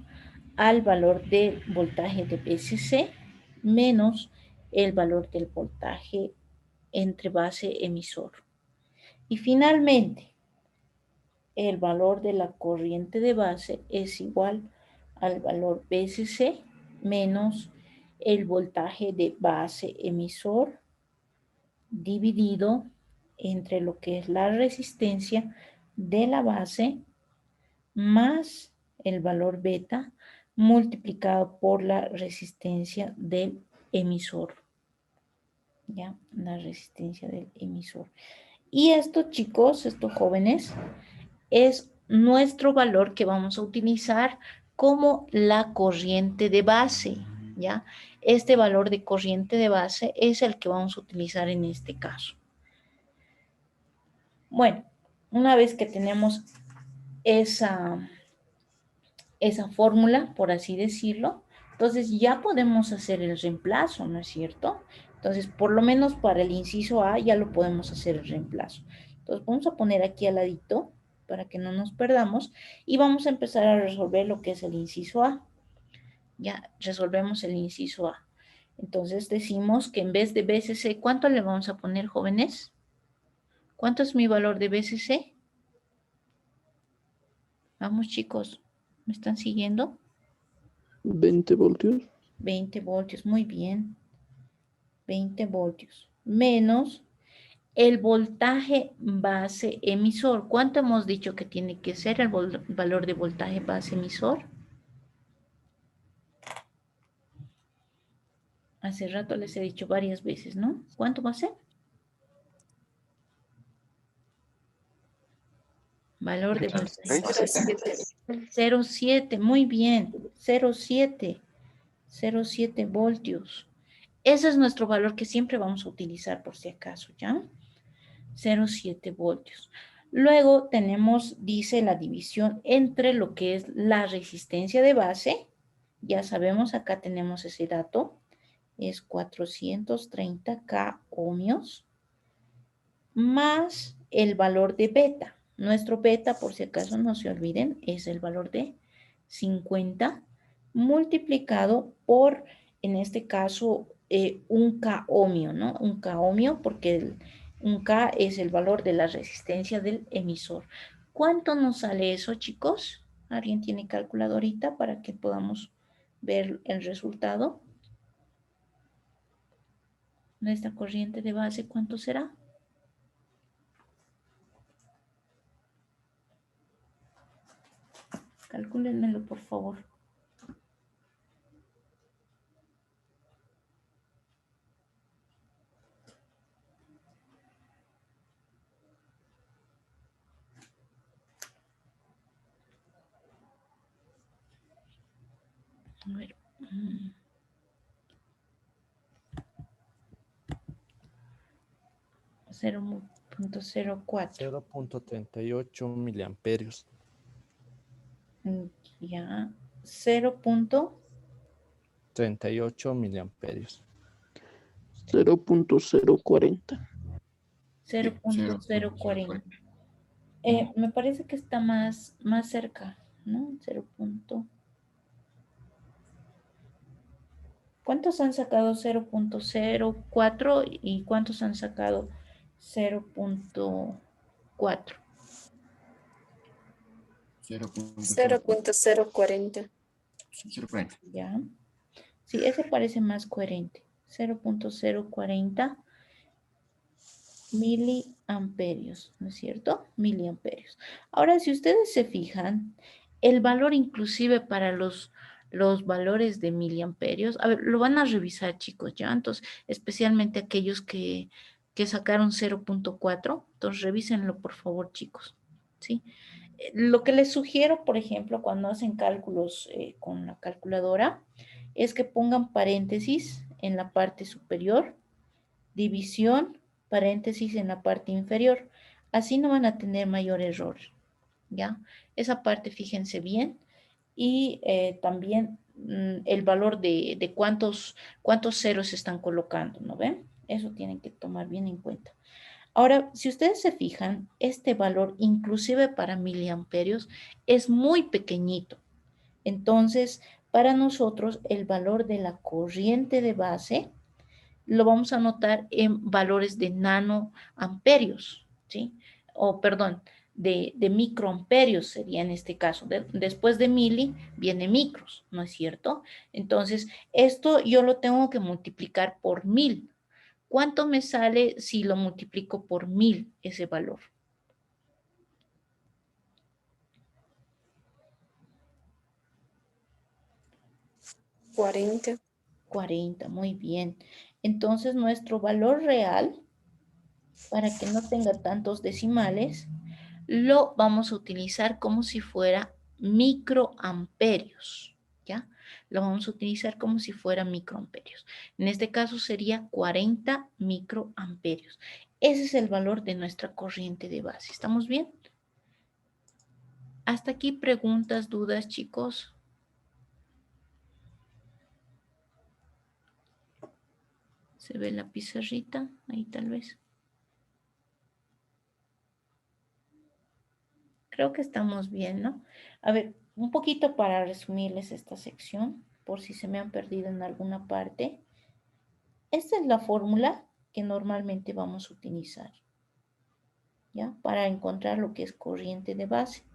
al valor del voltaje de VCC menos el valor del voltaje entre base emisor. Y finalmente, el valor de la corriente de base es igual al valor VCC menos el voltaje de base emisor dividido entre lo que es la resistencia de la base más el valor beta multiplicado por la resistencia del emisor. ¿Ya? La resistencia del emisor. Y esto, chicos, estos jóvenes, es nuestro valor que vamos a utilizar como la corriente de base, ¿ya? Este valor de corriente de base es el que vamos a utilizar en este caso. Bueno, una vez que tenemos esa fórmula, por así decirlo, entonces ya podemos hacer el reemplazo, ¿no es cierto? Entonces, por lo menos para el inciso A ya lo podemos hacer el reemplazo. Entonces, vamos a poner aquí al ladito para que no nos perdamos y vamos a empezar a resolver lo que es el inciso A. Ya resolvemos el inciso A. Entonces, decimos que en vez de BCC, ¿cuánto le vamos a poner, jóvenes? ¿Cuánto es mi valor de BCC? Vamos, chicos, ¿me están siguiendo? 20 voltios. 20 voltios, muy bien. 20 voltios. Menos el voltaje base emisor. ¿Cuánto hemos dicho que tiene que ser el valor de voltaje base emisor? Hace rato les he dicho varias veces, ¿no? ¿Cuánto va a ser? Valor de voltaje. 0,7, muy bien. 0,7. 0,7 voltios. Ese es nuestro valor que siempre vamos a utilizar por si acaso, ¿ya? 0,7 voltios. Luego tenemos, dice, la división entre lo que es la resistencia de base. Ya sabemos, acá tenemos ese dato. Es 430K ohmios más el valor de beta. Nuestro beta, por si acaso no se olviden, es el valor de 50 multiplicado por, en este caso, un K ohmio, ¿no? Un K ohmio porque un K es el valor de la resistencia del emisor. ¿Cuánto nos sale eso, chicos? ¿Alguien tiene calculadorita para que podamos ver el resultado de esta corriente de base? ¿Cuánto será? Calcúlenmelo, por favor. A ver. 0.04. 0.38 miliamperios. Ya. 0.38 miliamperios. 0.040. 0.040. Me parece que está más cerca, ¿no? 0. ¿Cuántos han sacado 0.04 y cuántos han sacado 0.4? 0.040. 0.40. Ya. Sí, ese parece más coherente. 0.040 miliamperios, ¿no es cierto? Miliamperios. Ahora, si ustedes se fijan, el valor inclusive para los valores de miliamperios, a ver, lo van a revisar, chicos, ¿ya? Entonces, especialmente aquellos que sacaron 0.4, entonces revísenlo, por favor, chicos, ¿sí? Lo que les sugiero, por ejemplo, cuando hacen cálculos con la calculadora, es que pongan paréntesis en la parte superior, división, paréntesis en la parte inferior. Así no van a tener mayor error, ¿ya? Esa parte fíjense bien. Y también el valor de cuántos ceros se están colocando, ¿no ven? Eso tienen que tomar bien en cuenta. Ahora, si ustedes se fijan, este valor, inclusive para miliamperios, es muy pequeñito. Entonces, para nosotros, el valor de la corriente de base lo vamos a anotar en valores de nanoamperios, ¿sí? O, perdón, de microamperios sería en este caso. Después de mili viene micros, ¿no es cierto? Entonces, esto yo lo tengo que multiplicar por 1000. ¿Cuánto me sale si lo multiplico por 1000 ese valor? 40. 40, muy bien. Entonces, nuestro valor real, para que no tenga tantos decimales, lo vamos a utilizar como si fuera microamperios, ¿ya? Lo vamos a utilizar como si fuera microamperios. En este caso sería 40 microamperios. Ese es el valor de nuestra corriente de base. ¿Estamos bien? Hasta aquí preguntas, dudas, chicos. ¿Se ve la pizarrita? Ahí tal vez. Creo que estamos bien, ¿no? A ver, un poquito para resumirles esta sección, por si se me han perdido en alguna parte. Esta es la fórmula que normalmente vamos a utilizar, ¿ya? Para encontrar lo que es corriente de base.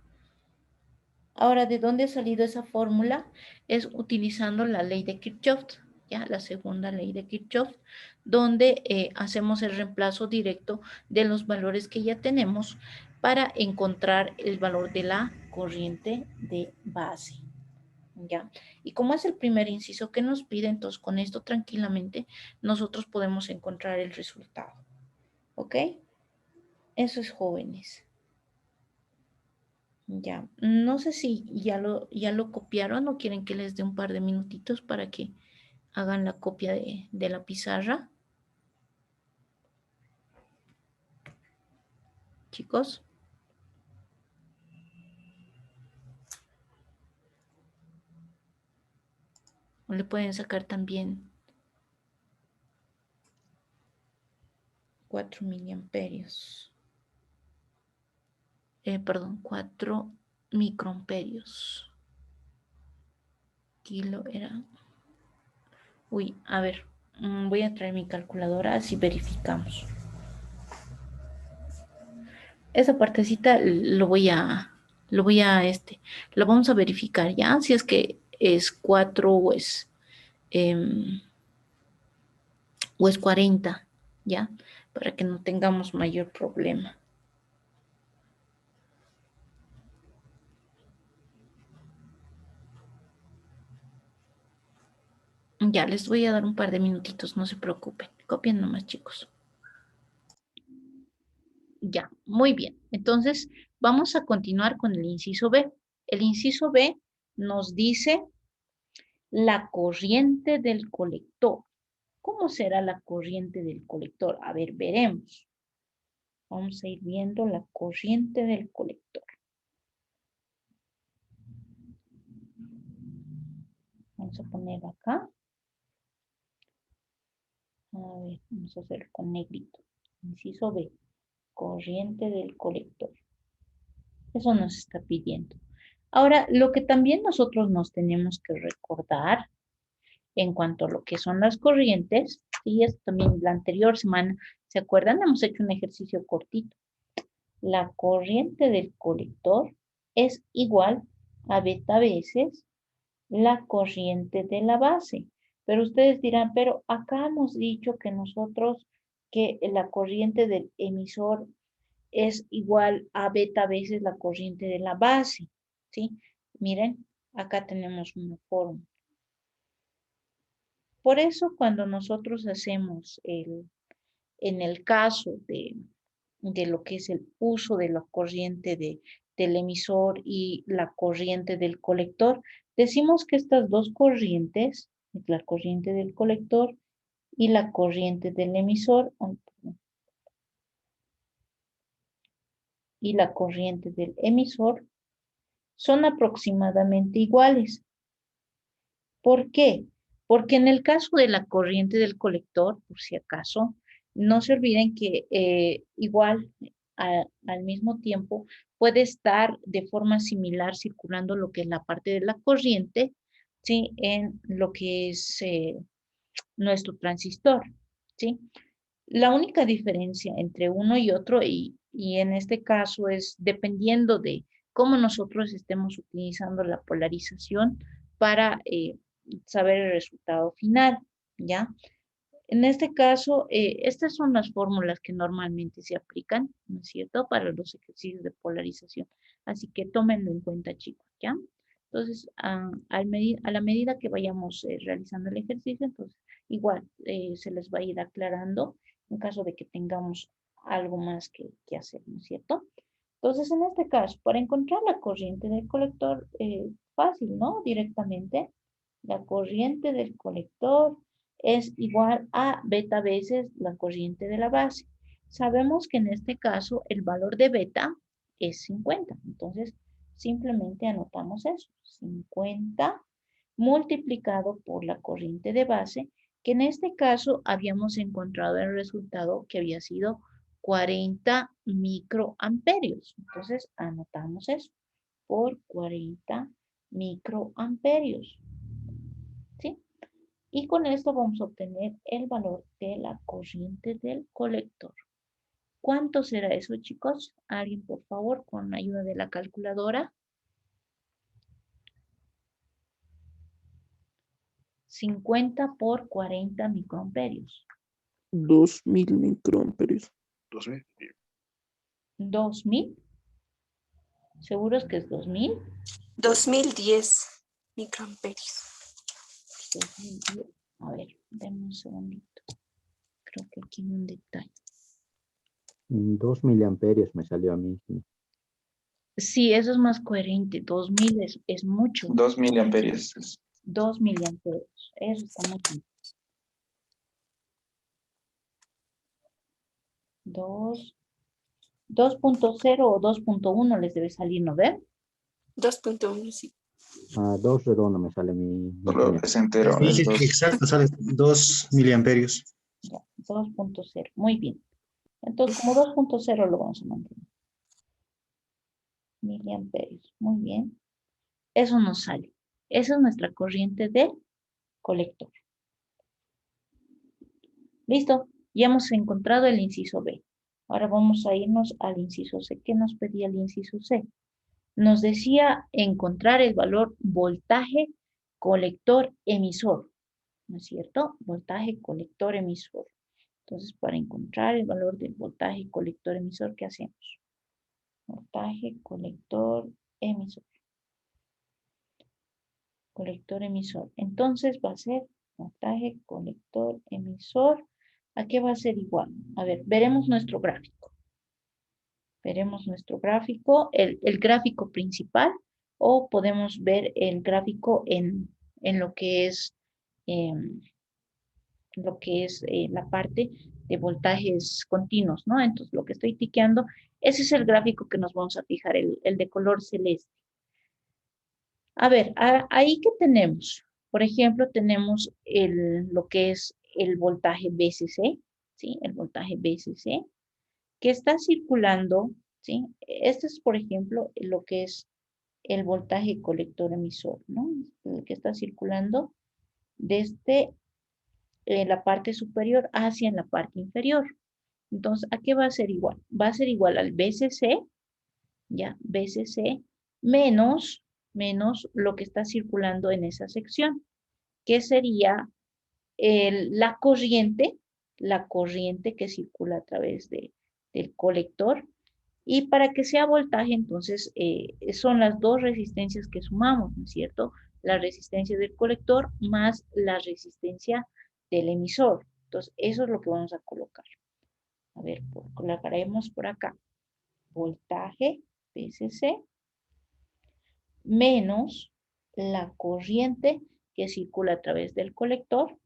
Ahora, ¿de dónde ha salido esa fórmula? Es utilizando la ley de Kirchhoff, ¿ya? La segunda ley de Kirchhoff, donde hacemos el reemplazo directo de los valores que ya tenemos para encontrar el valor de la corriente de base, ¿ya? Y como es el primer inciso que nos pide, entonces con esto tranquilamente nosotros podemos encontrar el resultado, ¿ok? Eso es, jóvenes. Ya, no sé si ya lo copiaron o quieren que les dé un par de minutitos para que hagan la copia de la pizarra. Chicos. O le pueden sacar también 4 miliamperios. Perdón, 4 microamperios. Kilo era... Uy, a ver, Voy a traer mi calculadora, así verificamos. Esa partecita lo vamos a verificar ya, si es que es 4 em, o es 40, ya, para que no tengamos mayor problema. Ya, les voy a dar un par de minutitos, no se preocupen. Copien nomás, chicos. Ya, muy bien. Entonces, vamos a continuar con el inciso B. El inciso B nos dice la corriente del colector. ¿Cómo será la corriente del colector? A ver, veremos. Vamos a ir viendo la corriente del colector. Vamos a poner acá. A ver, vamos a hacer con negrito. Inciso B, corriente del colector. Eso nos está pidiendo. Ahora, lo que también nosotros nos tenemos que recordar en cuanto a lo que son las corrientes, y esto también la anterior semana, ¿se acuerdan? Hemos hecho un ejercicio cortito. La corriente del colector es igual a beta veces la corriente de la base. Pero ustedes dirán, pero acá hemos dicho que nosotros, que la corriente del emisor es igual a beta veces la corriente de la base, ¿sí? Miren, acá tenemos una fórmula. Por eso cuando nosotros hacemos en el caso de lo que es el uso de la corriente del emisor y la corriente del colector, decimos que estas dos corrientes, la corriente del colector y la corriente del emisor, y la corriente del emisor son aproximadamente iguales. ¿Por qué? Porque en el caso de la corriente del colector, por si acaso, no se olviden que igual al mismo tiempo puede estar de forma similar circulando lo que es la parte de la corriente, ¿sí? En lo que es nuestro transistor, ¿sí? La única diferencia entre uno y otro, y en este caso es dependiendo de cómo nosotros estemos utilizando la polarización para saber el resultado final, ¿ya? En este caso, estas son las fórmulas que normalmente se aplican, ¿no es cierto?, para los ejercicios de polarización. Así que tómenlo en cuenta, chicos, ¿ya? Entonces, a la medida que vayamos realizando el ejercicio, entonces, igual se les va a ir aclarando en caso de que tengamos algo más que hacer, ¿no es cierto? Entonces, en este caso, para encontrar la corriente del colector, fácil, ¿no? Directamente, la corriente del colector es igual a beta veces la corriente de la base. Sabemos que en este caso el valor de beta es 50. Entonces, simplemente anotamos eso. 50 multiplicado por la corriente de base, que en este caso habíamos encontrado el resultado que había sido 40 microamperios. Entonces, anotamos eso por 40 microamperios. ¿Sí? Y con esto vamos a obtener el valor de la corriente del colector. ¿Cuánto será eso, chicos? Alguien, por favor, con ayuda de la calculadora. 50 por 40 microamperios. 2000 microamperios. 2000. ¿Seguros que es 2000? 2010 microamperios. 2010. A ver, denme un segundito. Creo que aquí hay un detalle. 2 miliamperios me salió a mí. Sí, eso es más coherente. 2000 es mucho. 2 miliamperios. 2 miliamperios. Eso está muy bien. 2.0 o 2.1 les debe salir, ¿no ven? 2.1, sí. 2 redondo me sale mi Solo es entero. Sí, es sí, dos. exacto, sale 2 miliamperios. Ya, 2.0. Muy bien. Entonces, como 2.0 lo vamos a mantener. Miliamperios. Muy bien. Eso nos sale. Esa es nuestra corriente del colector. Listo, ya hemos encontrado el inciso B. Ahora vamos a irnos al inciso C. ¿Qué nos pedía el inciso C? Nos decía encontrar el valor voltaje colector emisor, ¿no es cierto? Voltaje colector emisor. Entonces, para encontrar el valor del voltaje colector emisor, ¿qué hacemos? Voltaje colector emisor. Colector emisor. Entonces va a ser voltaje colector emisor. ¿A qué va a ser igual? A ver, veremos nuestro gráfico. Veremos nuestro gráfico, el gráfico principal, o podemos ver el gráfico en lo que es, la parte de voltajes continuos, ¿no? Entonces, lo que estoy tiqueando, ese es el gráfico que nos vamos a fijar, el de color celeste. A ver, ahí que tenemos, por ejemplo, tenemos lo que es el voltaje BCC, ¿sí? El voltaje BCC, que está circulando, ¿sí? Este es, por ejemplo, lo que es el voltaje colector emisor, ¿no? El que está circulando desde la parte superior hacia la parte inferior. Entonces, ¿a qué va a ser igual? Va a ser igual al BCC, ¿ya? BCC menos lo que está circulando en esa sección, que sería la corriente que circula a través del colector. Y para que sea voltaje, entonces, son las dos resistencias que sumamos, ¿no es cierto? La resistencia del colector más la resistencia del emisor. Entonces, eso es lo que vamos a colocar. A ver, colocaremos por acá. Voltaje, VCC, menos la corriente que circula a través del colector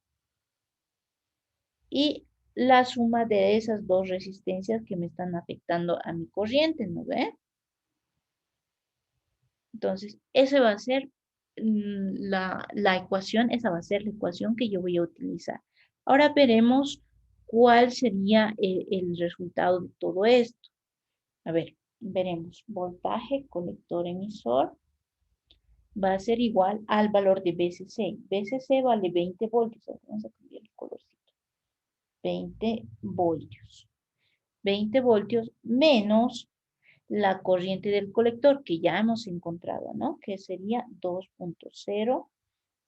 y la suma de esas dos resistencias que me están afectando a mi corriente, ¿no ve? Entonces, esa va a ser la ecuación, esa va a ser la ecuación que yo voy a utilizar. Ahora veremos cuál sería el resultado de todo esto. A ver, veremos. Voltaje colector emisor va a ser igual al valor de BCC. BCC vale 20 voltios. Vamos a cambiar el colorcito. 20 voltios. 20 voltios menos la corriente del colector que ya hemos encontrado, ¿no? Que sería 2.0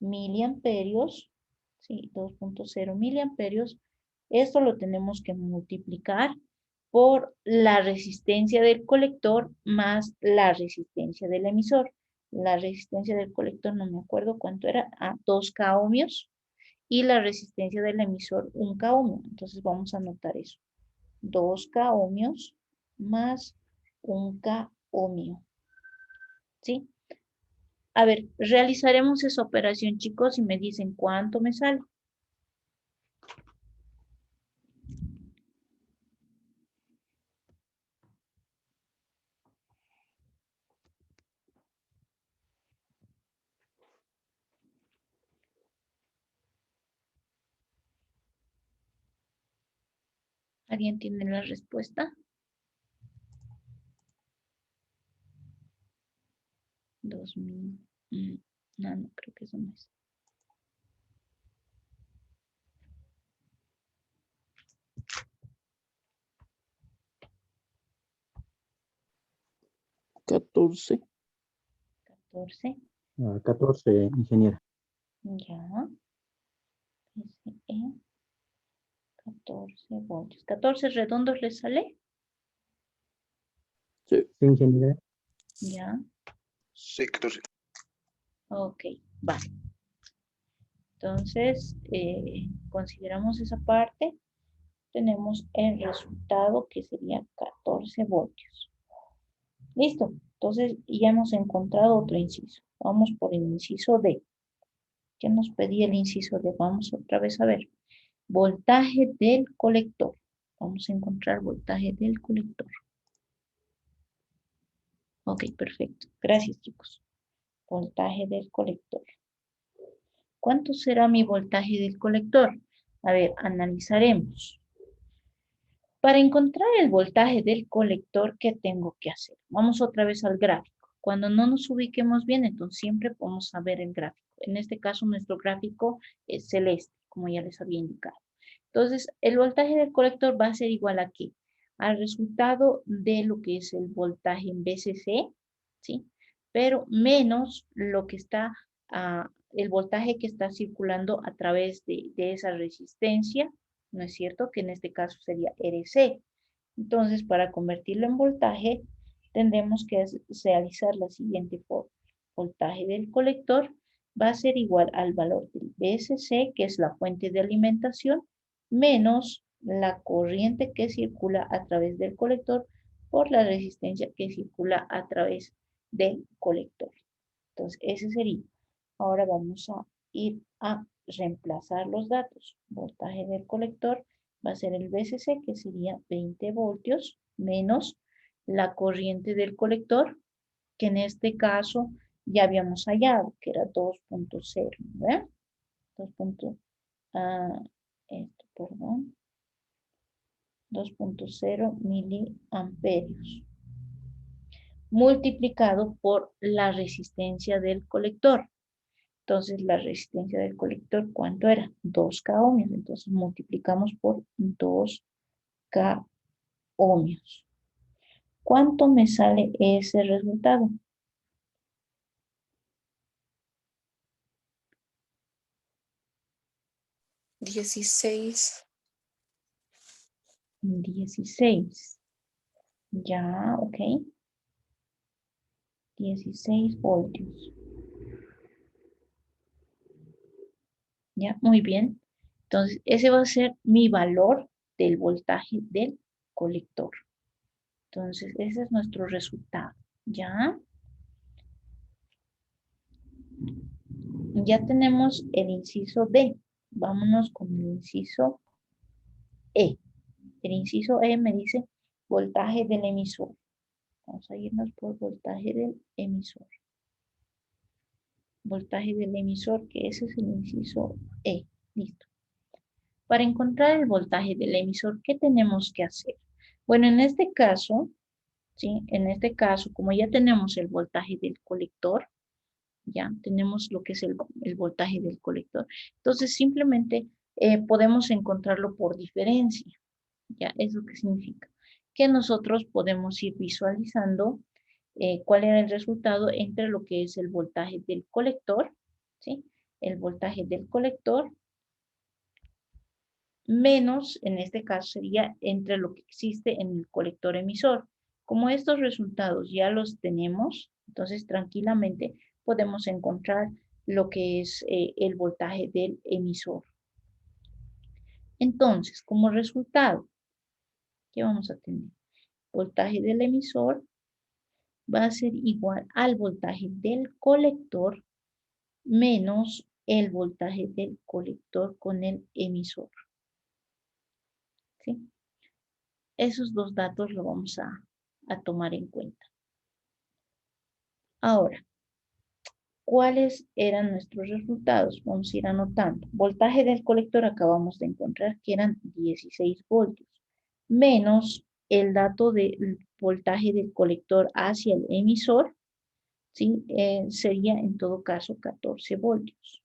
miliamperios. Sí, 2.0 miliamperios. Esto lo tenemos que multiplicar por la resistencia del colector más la resistencia del emisor. La resistencia del colector, no me acuerdo cuánto era, 2K ohmios. Y la resistencia del emisor, 1K ohmio. Entonces vamos a anotar eso. 2K ohmios más 1K ohmio. ¿Sí? A ver, realizaremos esa operación, chicos, y me dicen cuánto me sale. ¿Alguien tiene la respuesta? 2000. No, no creo que eso no es. ¿14? 14. 14, ingeniera. Ya. SE. 14 voltios. 14 redondos le sale. Sí. Sí, ingeniera. Ya. Sí, 14. Ok, vale. Entonces, consideramos esa parte. Tenemos el resultado que sería 14 voltios. Listo. Entonces, ya hemos encontrado otro inciso. Vamos por el inciso D. ¿Qué nos pedía el inciso D? Vamos otra vez a ver. Voltaje del colector. Vamos a encontrar voltaje del colector. Ok, perfecto. Gracias, chicos. Voltaje del colector. ¿Cuánto será mi voltaje del colector? A ver, analizaremos. Para encontrar el voltaje del colector, ¿qué tengo que hacer? Vamos otra vez al gráfico. Cuando no nos ubiquemos bien, entonces siempre vamos a ver el gráfico. En este caso, nuestro gráfico es celeste, como ya les había indicado. Entonces, el voltaje del colector va a ser igual a ¿qué? Al resultado de lo que es el voltaje en VCC, ¿sí? Pero menos lo que está, el voltaje que está circulando a través de esa resistencia, ¿no es cierto? Que en este caso sería RC. Entonces, para convertirlo en voltaje, tendremos que realizar la siguiente forma. Voltaje del colector va a ser igual al valor del VSC, que es la fuente de alimentación, menos la corriente que circula a través del colector por la resistencia que circula a través del colector. Entonces, ese sería. Ahora vamos a ir a reemplazar los datos. Voltaje del colector va a ser el VCC, que sería 20 voltios, menos la corriente del colector, que en este caso ya habíamos hallado, que era 2.0, ¿verdad? 2.0 miliamperios, multiplicado por la resistencia del colector. Entonces, la resistencia del colector, ¿cuánto era? 2K ohmios. Entonces, multiplicamos por 2K ohmios. ¿Cuánto me sale ese resultado? $16. 16. Ya, ok. 16 voltios. Ya, muy bien. Entonces, ese va a ser mi valor del voltaje del colector. Entonces, ese es nuestro resultado. ¿Ya? Ya tenemos el inciso D. Vámonos con el inciso E. El inciso E me dice voltaje del emisor. Vamos a irnos por voltaje del emisor. Voltaje del emisor, que ese es el inciso E. Listo. Para encontrar el voltaje del emisor, ¿qué tenemos que hacer? Bueno, en este caso, ¿sí? En este caso, como ya tenemos el voltaje del colector, ya tenemos lo que es el voltaje del colector. Entonces, simplemente podemos encontrarlo por diferencia. ¿Ya? ¿Eso qué significa? Que nosotros podemos ir visualizando cuál era el resultado entre lo que es el voltaje del colector, ¿sí? El voltaje del colector menos, en este caso sería entre lo que existe en el colector emisor. Como estos resultados ya los tenemos, entonces tranquilamente podemos encontrar lo que es el voltaje del emisor. Entonces, como resultado, ¿qué vamos a tener? Voltaje del emisor va a ser igual al voltaje del colector menos el voltaje del colector con el emisor. ¿Sí? Esos dos datos lo vamos a tomar en cuenta. Ahora, ¿cuáles eran nuestros resultados? Vamos a ir anotando. Voltaje del colector acabamos de encontrar que eran 16 voltios, menos el dato del voltaje del colector hacia el emisor, ¿sí? Sería en todo caso 14 voltios.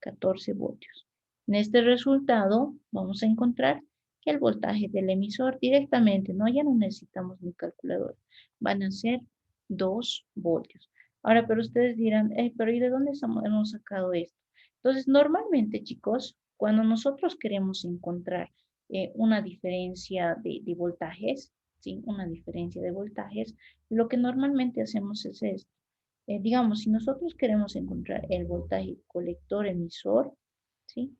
14 voltios. En este resultado vamos a encontrar que el voltaje del emisor directamente, no, ya no necesitamos ni calculadora, van a ser 2 voltios. Ahora, pero ustedes dirán, pero ¿y de dónde hemos sacado esto? Entonces, normalmente, chicos, cuando nosotros queremos encontrar una diferencia de voltajes, ¿sí? Una diferencia de voltajes, lo que normalmente hacemos es esto. Digamos, si nosotros queremos encontrar el voltaje colector emisor, ¿sí?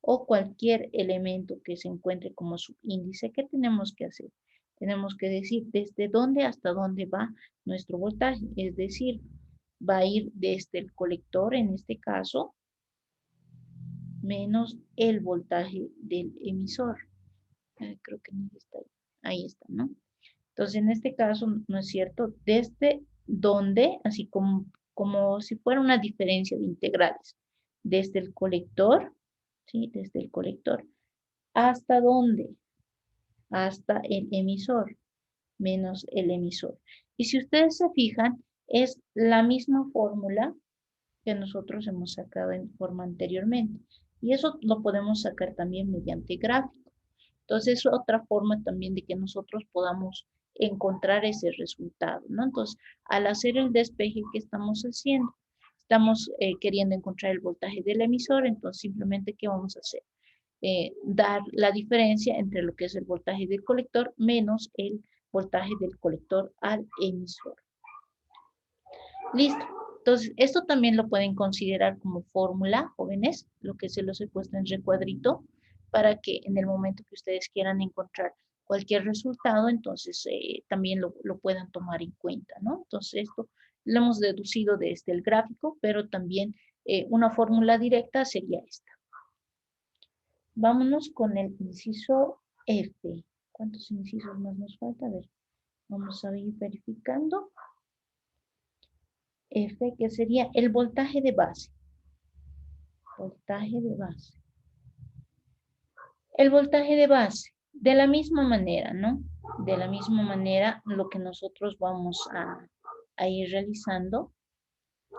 O cualquier elemento que se encuentre como subíndice, ¿qué tenemos que hacer? Tenemos que decir desde dónde hasta dónde va nuestro voltaje, es decir, va a ir desde el colector, en este caso, menos el voltaje del emisor. Creo que no está ahí está, ¿no? Entonces, en este caso, ¿no es cierto? Desde donde, así como si fuera una diferencia de integrales. Desde el colector, ¿sí? Desde el colector. ¿Hasta dónde? Hasta el emisor, menos el emisor. Y si ustedes se fijan, es la misma fórmula que nosotros hemos sacado en forma anteriormente. Y eso lo podemos sacar también mediante gráfico. Entonces, es otra forma también de que nosotros podamos encontrar ese resultado, ¿no? Entonces, al hacer el despeje que estamos haciendo, estamos queriendo encontrar el voltaje del emisor, entonces simplemente, ¿qué vamos a hacer? Dar la diferencia entre lo que es el voltaje del colector menos el voltaje del colector al emisor. Listo. Entonces, esto también lo pueden considerar como fórmula, jóvenes, lo que se los he puesto en recuadrito, para que en el momento que ustedes quieran encontrar cualquier resultado, entonces también lo puedan tomar en cuenta, ¿no? Entonces, esto lo hemos deducido desde el gráfico, pero también una fórmula directa sería esta. Vámonos con el inciso F. ¿Cuántos incisos más nos falta? A ver, vamos a ir verificando. F, que sería el voltaje de base. Voltaje de base. El voltaje de base, de la misma manera, ¿no? De la misma manera, lo que nosotros vamos a ir realizando,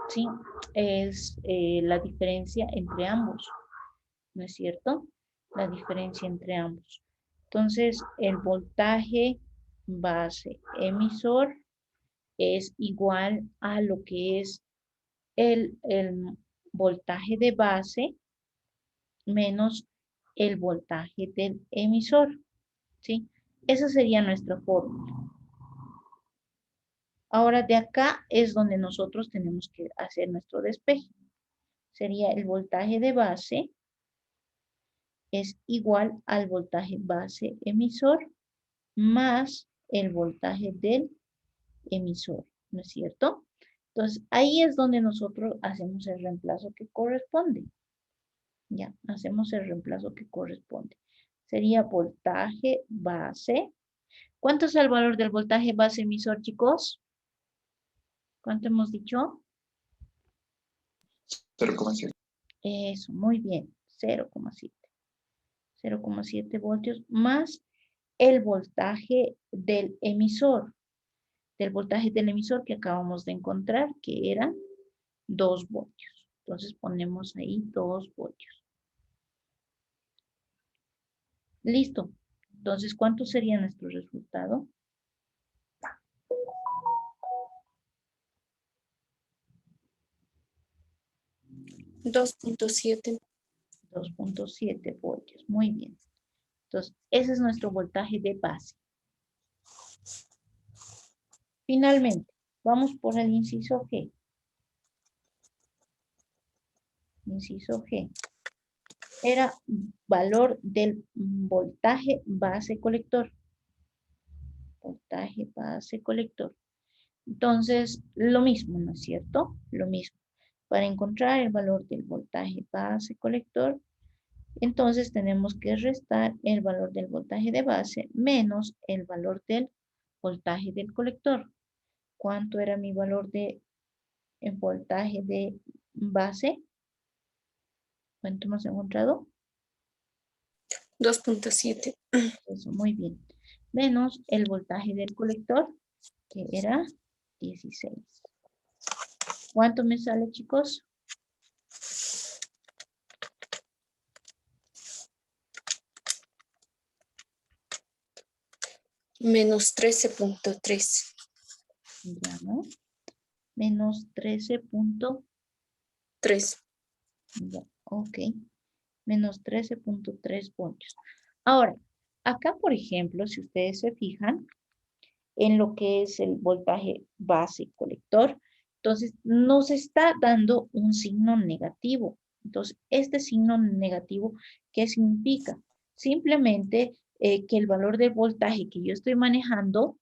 ¿sí? Es la diferencia entre ambos, ¿no es cierto? La diferencia entre ambos. Entonces, el voltaje base emisor es igual a lo que es el voltaje de base menos el voltaje del emisor, ¿sí? Esa sería nuestra fórmula. Ahora de acá es donde nosotros tenemos que hacer nuestro despeje. Sería el voltaje de base es igual al voltaje base emisor más el voltaje del emisor, ¿no es cierto? Entonces, ahí es donde nosotros hacemos el reemplazo que corresponde. Ya, hacemos el reemplazo que corresponde. Sería voltaje base. ¿Cuánto es el valor del voltaje base emisor, chicos? ¿Cuánto hemos dicho? 0,7. Eso, muy bien. 0,7. 0,7 voltios más el voltaje del emisor. Del voltaje del emisor que acabamos de encontrar, que eran 2 voltios. Entonces ponemos ahí 2 voltios. Listo. Entonces, ¿cuánto sería nuestro resultado? $2.7. 2.7 voltios. Muy bien. Entonces, ese es nuestro voltaje de base. Finalmente, vamos por el inciso G. Inciso G. Era valor del voltaje base colector. Voltaje base colector. Entonces, lo mismo, ¿no es cierto? Lo mismo. Para encontrar el valor del voltaje base colector, entonces tenemos que restar el valor del voltaje de base menos el valor del voltaje del colector. ¿Cuánto era mi valor de voltaje de base? ¿Cuánto hemos encontrado? 2.7. Eso, muy bien. Menos el voltaje del colector, que era 16. ¿Cuánto me sale, chicos? Menos 13.3. Ya, ¿no? Menos 13.3. Ya, ok. Menos 13.3 voltios. Ahora, acá, por ejemplo, si ustedes se fijan en lo que es el voltaje base colector, entonces nos está dando un signo negativo. Entonces, este signo negativo, ¿qué significa? Simplemente que el valor del voltaje que yo estoy manejando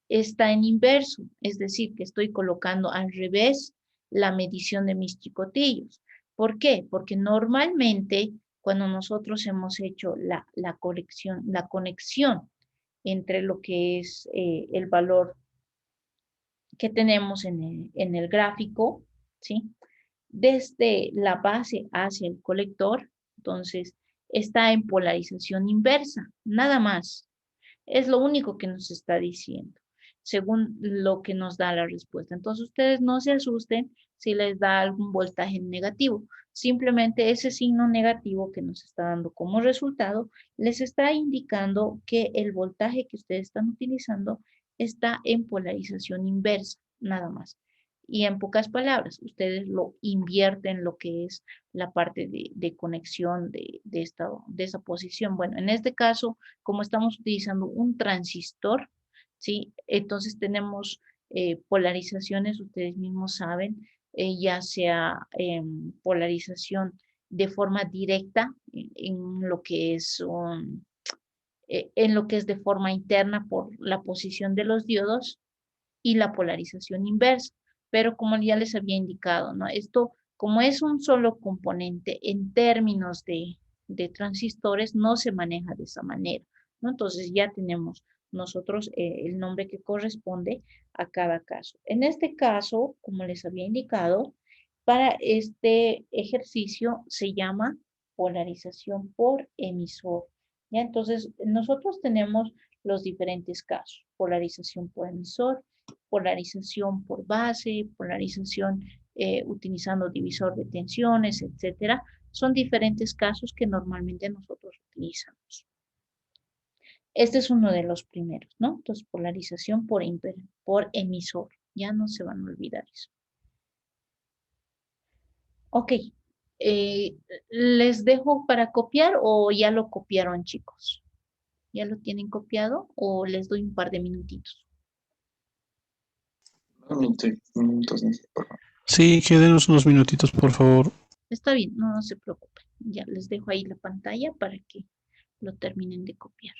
está en inverso, es decir, que estoy colocando al revés la medición de mis chicotillos. ¿Por qué? Porque normalmente cuando nosotros hemos hecho la conexión entre lo que es el valor que tenemos en el gráfico, ¿sí? Desde la base hacia el colector, entonces está en polarización inversa, nada más. Es lo único que nos está diciendo, según lo que nos da la respuesta. Entonces ustedes no se asusten si les da algún voltaje negativo. Simplemente ese signo negativo que nos está dando como resultado les está indicando que el voltaje que ustedes están utilizando está en polarización inversa, nada más. Y en pocas palabras, ustedes lo invierten lo que es la parte de conexión de esa posición. Bueno, en este caso, como estamos utilizando un transistor, ¿sí? Entonces tenemos polarizaciones, ustedes mismos saben, ya sea polarización de forma directa en lo que es en lo que es de forma interna por la posición de los diodos y la polarización inversa. Pero como ya les había indicado, ¿no? Esto, como es un solo componente en términos de transistores, no se maneja de esa manera, ¿no? Entonces ya tenemos nosotros el nombre que corresponde a cada caso. En este caso, como les había indicado, para este ejercicio se llama polarización por emisor. ¿Ya? Entonces, nosotros tenemos los diferentes casos, polarización por emisor, polarización por base, polarización utilizando divisor de tensiones, etcétera. Son diferentes casos que normalmente nosotros utilizamos. Este es uno de los primeros, ¿no? Entonces, polarización por emisor. Ya no se van a olvidar eso. Ok. ¿Les dejo para copiar o ya lo copiaron, chicos? ¿Ya lo tienen copiado o les doy un par de minutitos? Entonces, por favor. Sí, quédenos unos minutitos, por favor. Está bien, no se preocupen. Ya les dejo ahí la pantalla para que lo terminen de copiar.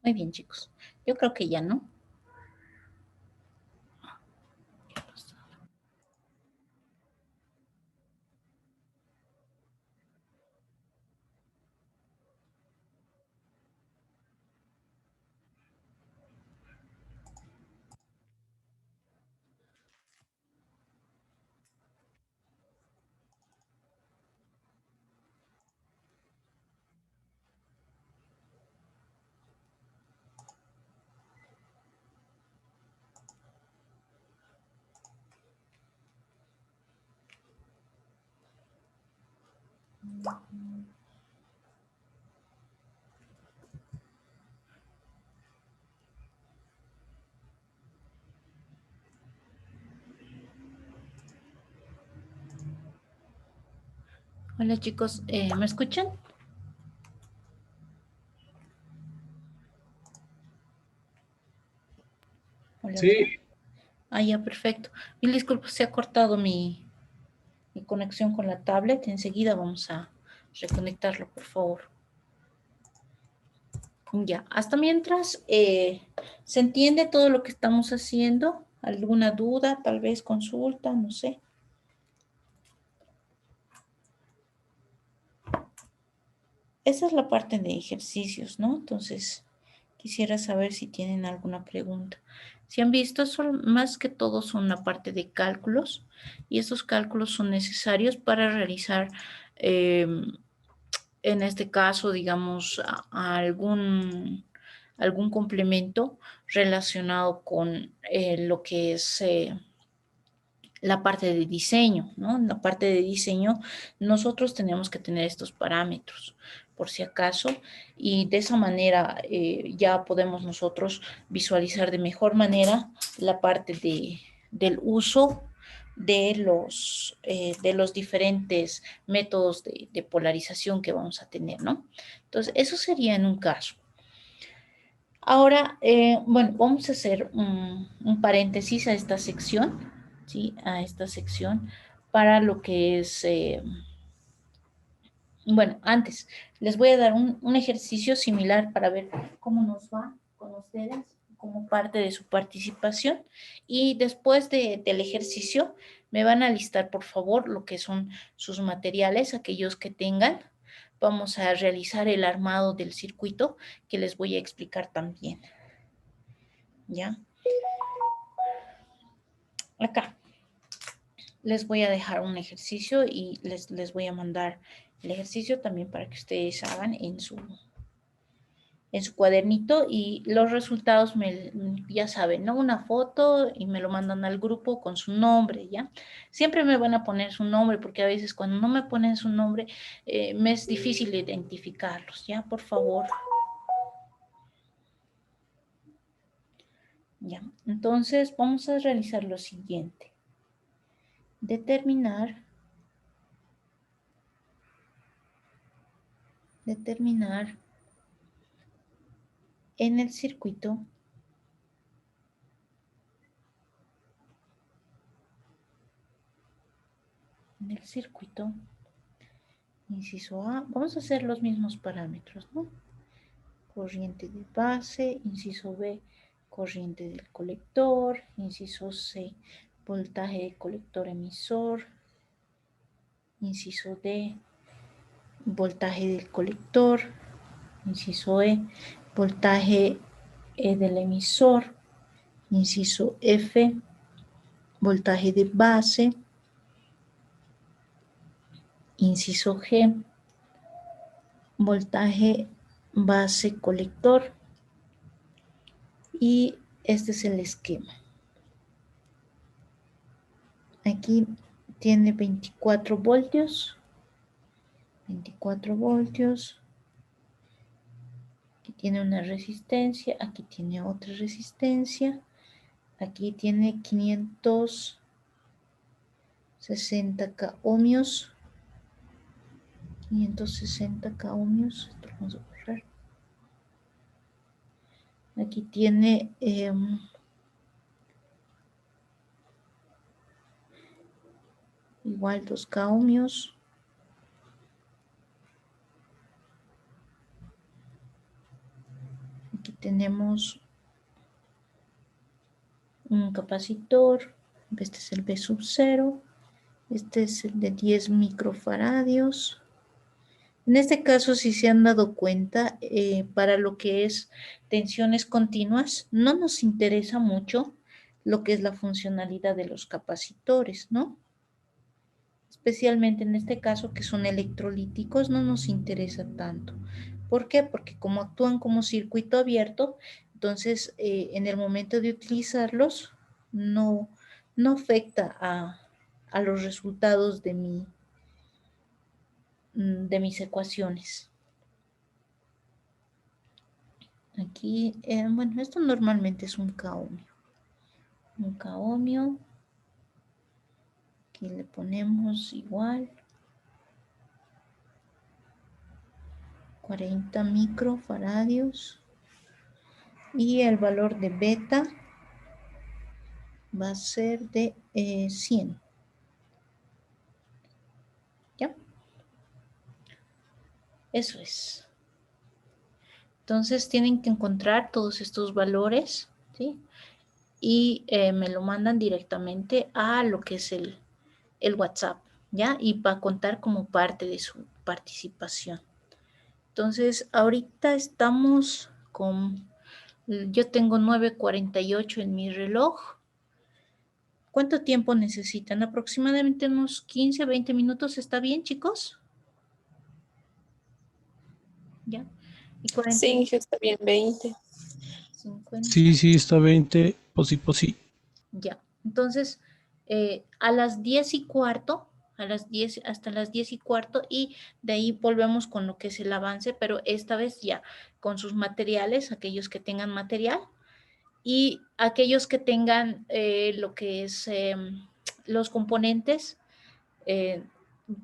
Muy bien, chicos. Yo creo que ya, ¿no? Hola, chicos. ¿Me escuchan? Hola, hola. Sí. Ah, ya, perfecto. Mil disculpas, se ha cortado mi conexión con la tablet. Enseguida vamos a reconectarlo, por favor. Ya, hasta mientras, ¿se entiende todo lo que estamos haciendo? ¿Alguna duda? Tal vez consulta, no sé. Esa es la parte de ejercicios, ¿no? Entonces, quisiera saber si tienen alguna pregunta. Si han visto, son más que todo son una parte de cálculos y esos cálculos son necesarios para realizar, en este caso, digamos, a algún complemento relacionado con lo que es la parte de diseño, ¿no? En la parte de diseño nosotros tenemos que tener estos parámetros, por si acaso, y de esa manera ya podemos nosotros visualizar de mejor manera la parte del uso de los diferentes métodos de polarización que vamos a tener, ¿no? Entonces, eso sería en un caso. Ahora, bueno, vamos a hacer un paréntesis a esta sección, ¿sí? A esta sección para lo que es, bueno, antes les voy a dar un ejercicio similar para ver cómo nos va con ustedes como parte de su participación y después del ejercicio me van a listar por favor lo que son sus materiales, aquellos que tengan. Vamos a realizar el armado del circuito que les voy a explicar también. ¿Ya? Acá les voy a dejar un ejercicio y les voy a mandar el ejercicio también para que ustedes hagan en su cuadernito y los resultados ya saben, ¿no? Una foto y me lo mandan al grupo con su nombre, ¿ya? Siempre me van a poner su nombre porque a veces cuando no me ponen su nombre me es difícil identificarlos, ¿ya? Por favor. Ya, entonces vamos a realizar lo siguiente. Determinar en el circuito inciso A, vamos a hacer los mismos parámetros, ¿no? Corriente de base, inciso B, corriente del colector, inciso C, voltaje de colector emisor, inciso D, voltaje del colector, inciso E, voltaje del emisor, inciso F, voltaje de base, inciso G, voltaje base colector y este es el esquema. Aquí tiene 24 voltios, aquí tiene una resistencia, aquí tiene otra resistencia, aquí tiene 560K ohmios, 560K ohmios, esto lo vamos a borrar. Aquí tiene igual 2K ohmios. Aquí tenemos un capacitor, este es el B sub 0, este es el de 10 microfaradios. En este caso, si se han dado cuenta, para lo que es tensiones continuas, no nos interesa mucho lo que es la funcionalidad de los capacitores, ¿no? Especialmente en este caso, que son electrolíticos, no nos interesa tanto. ¿Por qué? Porque como actúan como circuito abierto, entonces en el momento de utilizarlos no, no afecta a los resultados de de mis ecuaciones. Aquí, bueno, esto normalmente es un ohmio. Un ohmio. Aquí le ponemos igual. 40 microfaradios. Y el valor de beta va a ser de 100. ¿Ya? Eso es. Entonces tienen que encontrar todos estos valores, ¿sí? Y me lo mandan directamente a lo que es el WhatsApp, ¿ya? Y va a contar como parte de su participación. Entonces, ahorita estamos con, yo tengo 9:48 en mi reloj. ¿Cuánto tiempo necesitan? Aproximadamente unos 15, 20 minutos. ¿Está bien, chicos? ¿Ya? Y 40, Sí, está bien, 20. 50. Sí, está 20, pues sí. Ya. Entonces, a las 10:15, a las 10, hasta las 10:15, y de ahí volvemos con lo que es el avance, pero esta vez ya con sus materiales, aquellos que tengan material, y aquellos que tengan lo que es los componentes, eh,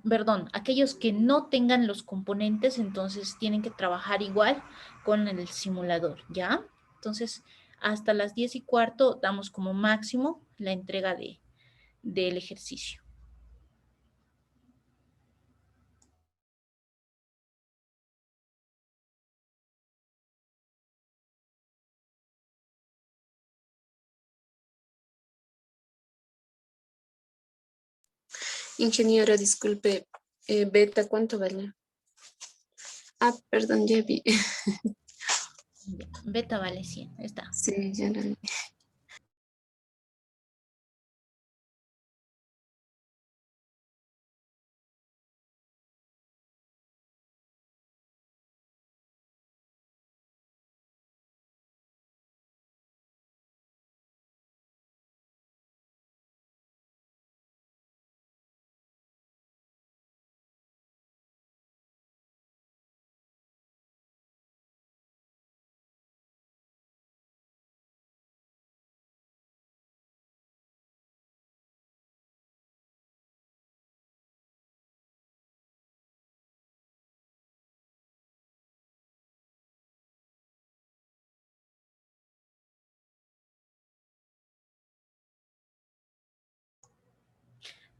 perdón, aquellos que no tengan los componentes, entonces tienen que trabajar igual con el simulador, ¿ya? Entonces, hasta las 10:15 damos como máximo la entrega del ejercicio. Ingeniera, disculpe, beta, ¿cuánto vale? Ah, perdón, ya vi. Ya, beta vale 100, está. Sí, ya lo vi.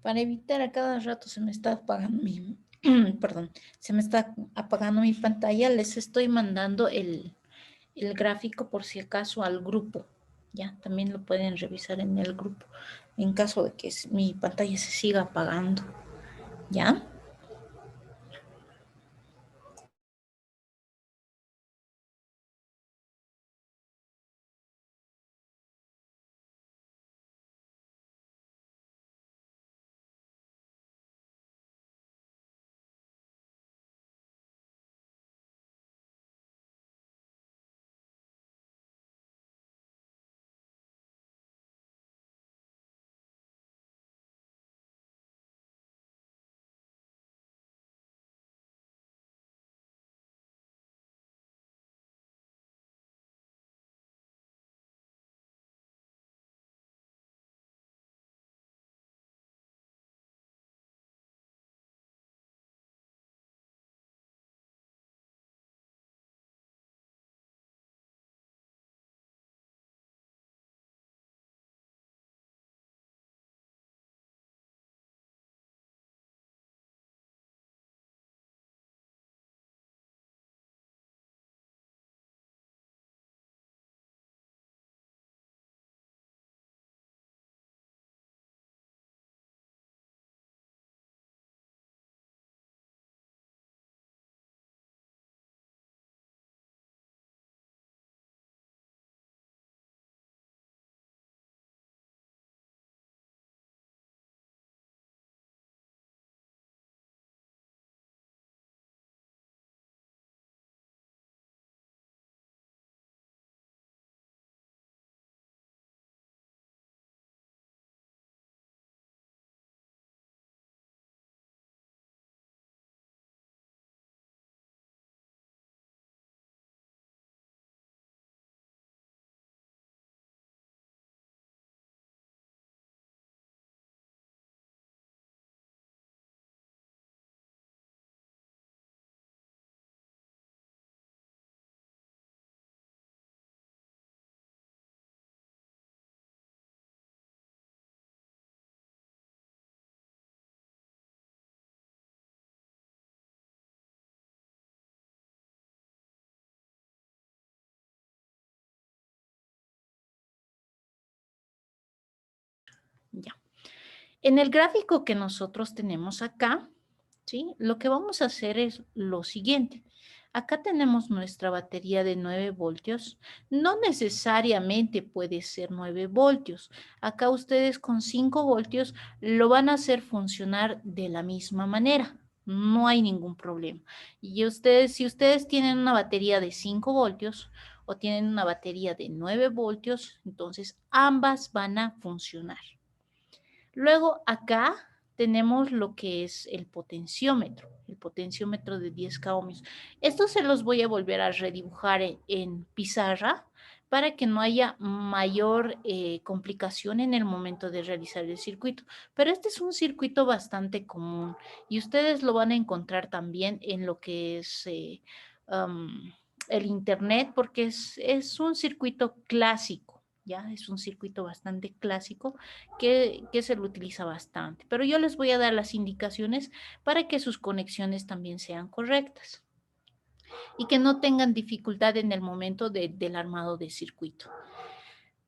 Para evitar a cada rato se me está apagando mi, perdón, se me está apagando mi pantalla, les estoy mandando el gráfico por si acaso al grupo, ya, también lo pueden revisar en el grupo, en caso de que mi pantalla se siga apagando, ¿ya? En el gráfico que nosotros tenemos acá, ¿sí? Lo que vamos a hacer es lo siguiente. Acá tenemos nuestra batería de 9 voltios. No necesariamente puede ser 9 voltios. Acá ustedes con 5 voltios lo van a hacer funcionar de la misma manera. No hay ningún problema. Y ustedes, si ustedes tienen una batería de 5 voltios o tienen una batería de 9 voltios, entonces ambas van a funcionar. Luego acá tenemos lo que es el potenciómetro de 10K ohmios. Esto se los voy a volver a redibujar en pizarra para que no haya mayor complicación en el momento de realizar el circuito. Pero este es un circuito bastante común y ustedes lo van a encontrar también en lo que es el internet porque es un circuito clásico. Ya es un circuito bastante clásico que se lo utiliza bastante. Pero yo les voy a dar las indicaciones para que sus conexiones también sean correctas y que no tengan dificultad en el momento del armado de circuito.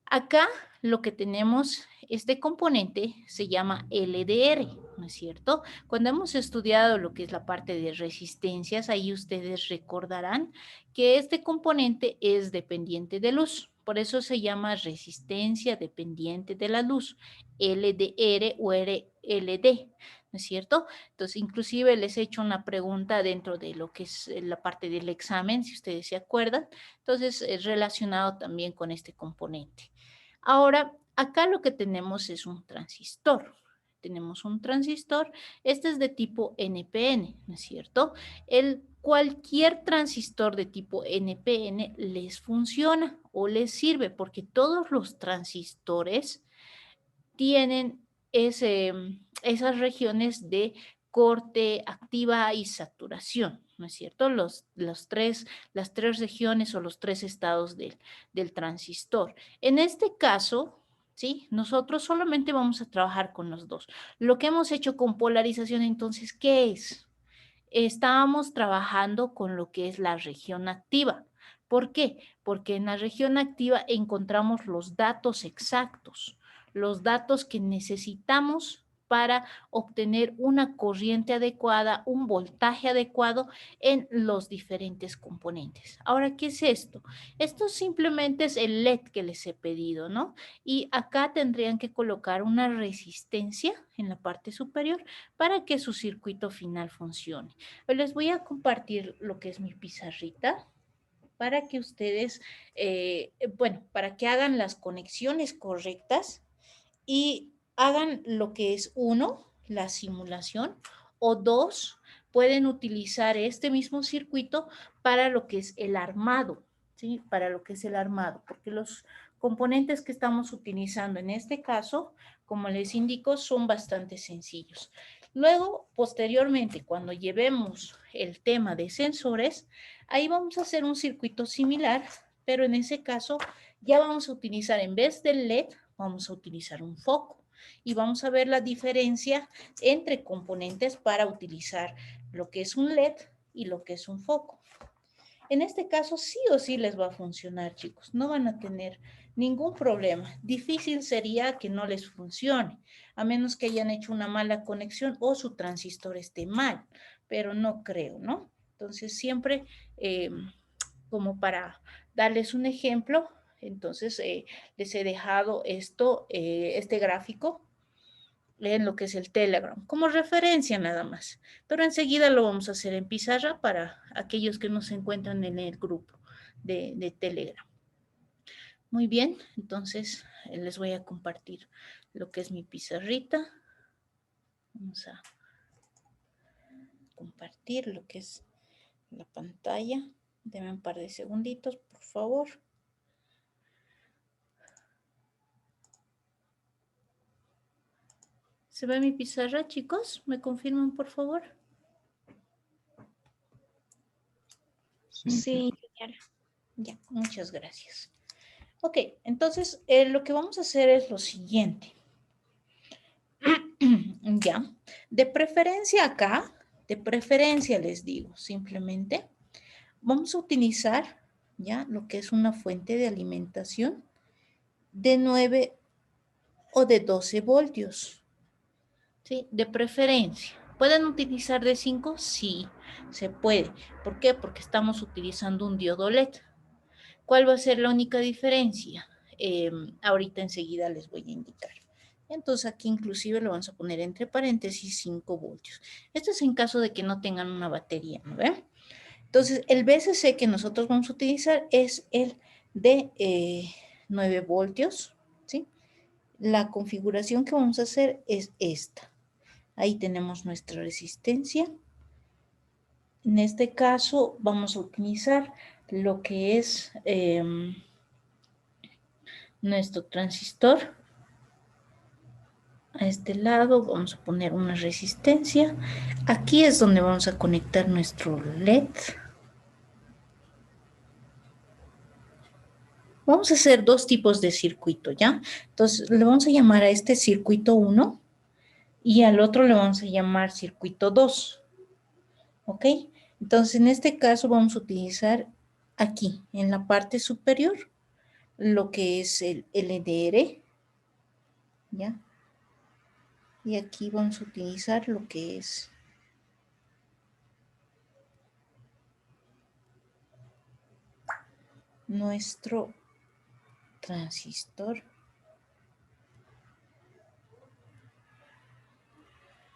Acá lo que tenemos, este componente se llama LDR, ¿no es cierto? Cuando hemos estudiado lo que es la parte de resistencias, ahí ustedes recordarán que este componente es dependiente de luz. Por eso se llama resistencia dependiente de la luz, LDR o RLD, ¿no es cierto? Entonces, inclusive les he hecho una pregunta dentro de lo que es la parte del examen, si ustedes se acuerdan. Entonces, es relacionado también con este componente. Ahora, acá lo que tenemos es un transistor. Tenemos un transistor, este es de tipo NPN, ¿no es cierto? Cualquier transistor de tipo NPN les funciona o les sirve porque todos los transistores tienen esas regiones de corte, activa y saturación, ¿no es cierto? Las tres regiones o los tres estados del transistor. En este caso, ¿sí? Nosotros solamente vamos a trabajar con los dos. Lo que hemos hecho con polarización, entonces, ¿qué es? Estábamos trabajando con lo que es la región activa. ¿Por qué? Porque en la región activa encontramos los datos exactos, los datos que necesitamos para obtener una corriente adecuada, un voltaje adecuado en los diferentes componentes. Ahora, ¿qué es esto? Esto simplemente es el LED que les he pedido, ¿no? Y acá tendrían que colocar una resistencia en la parte superior para que su circuito final funcione. Les voy a compartir lo que es mi pizarrita para que ustedes, para que hagan las conexiones correctas y hagan lo que es uno, la simulación, o dos, pueden utilizar este mismo circuito para lo que es el armado, ¿sí? Para lo que es el armado, porque los componentes que estamos utilizando en este caso, como les indico, son bastante sencillos. Luego, posteriormente, cuando llevemos el tema de sensores, ahí vamos a hacer un circuito similar, pero en ese caso ya vamos a utilizar, en vez del LED, vamos a utilizar un foco y vamos a ver la diferencia entre componentes para utilizar lo que es un LED y lo que es un foco. En este caso sí o sí les va a funcionar, chicos. No van a tener ningún problema. Difícil sería que no les funcione, a menos que hayan hecho una mala conexión o su transistor esté mal, pero no creo, ¿no? Entonces siempre, como para darles un ejemplo, entonces les he dejado este gráfico en lo que es el Telegram, como referencia nada más. Pero enseguida lo vamos a hacer en pizarra para aquellos que no se encuentran en el grupo de Telegram. Muy bien, entonces les voy a compartir lo que es mi pizarrita. Vamos a compartir lo que es la pantalla. Denme un par de segunditos, por favor. ¿Se ve mi pizarra, chicos? ¿Me confirman, por favor? Sí, señora. Ya, muchas gracias. Ok, entonces lo que vamos a hacer es lo siguiente. Ya, de preferencia les digo, simplemente vamos a utilizar ya lo que es una fuente de alimentación de 9 o de 12 voltios. ¿sí? De preferencia. ¿Pueden utilizar de 5? Sí, se puede. ¿Por qué? Porque estamos utilizando un diodo LED. ¿Cuál va a ser la única diferencia? Ahorita enseguida les voy a indicar. Entonces aquí inclusive lo vamos a poner entre paréntesis 5 voltios. Esto es en caso de que no tengan una batería, ¿no ven? Entonces el BSC que nosotros vamos a utilizar es el de 9 voltios, ¿sí? La configuración que vamos a hacer es esta. Ahí tenemos nuestra resistencia. En este caso vamos a utilizar lo que es nuestro transistor. A este lado vamos a poner una resistencia. Aquí es donde vamos a conectar nuestro LED. Vamos a hacer dos tipos de circuito, ¿ya? Entonces le vamos a llamar a este circuito 1 y al otro le vamos a llamar circuito 2. ¿Ok? Entonces en este caso vamos a utilizar aquí en la parte superior lo que es el LDR, ¿ya? Y aquí vamos a utilizar lo que es nuestro transistor.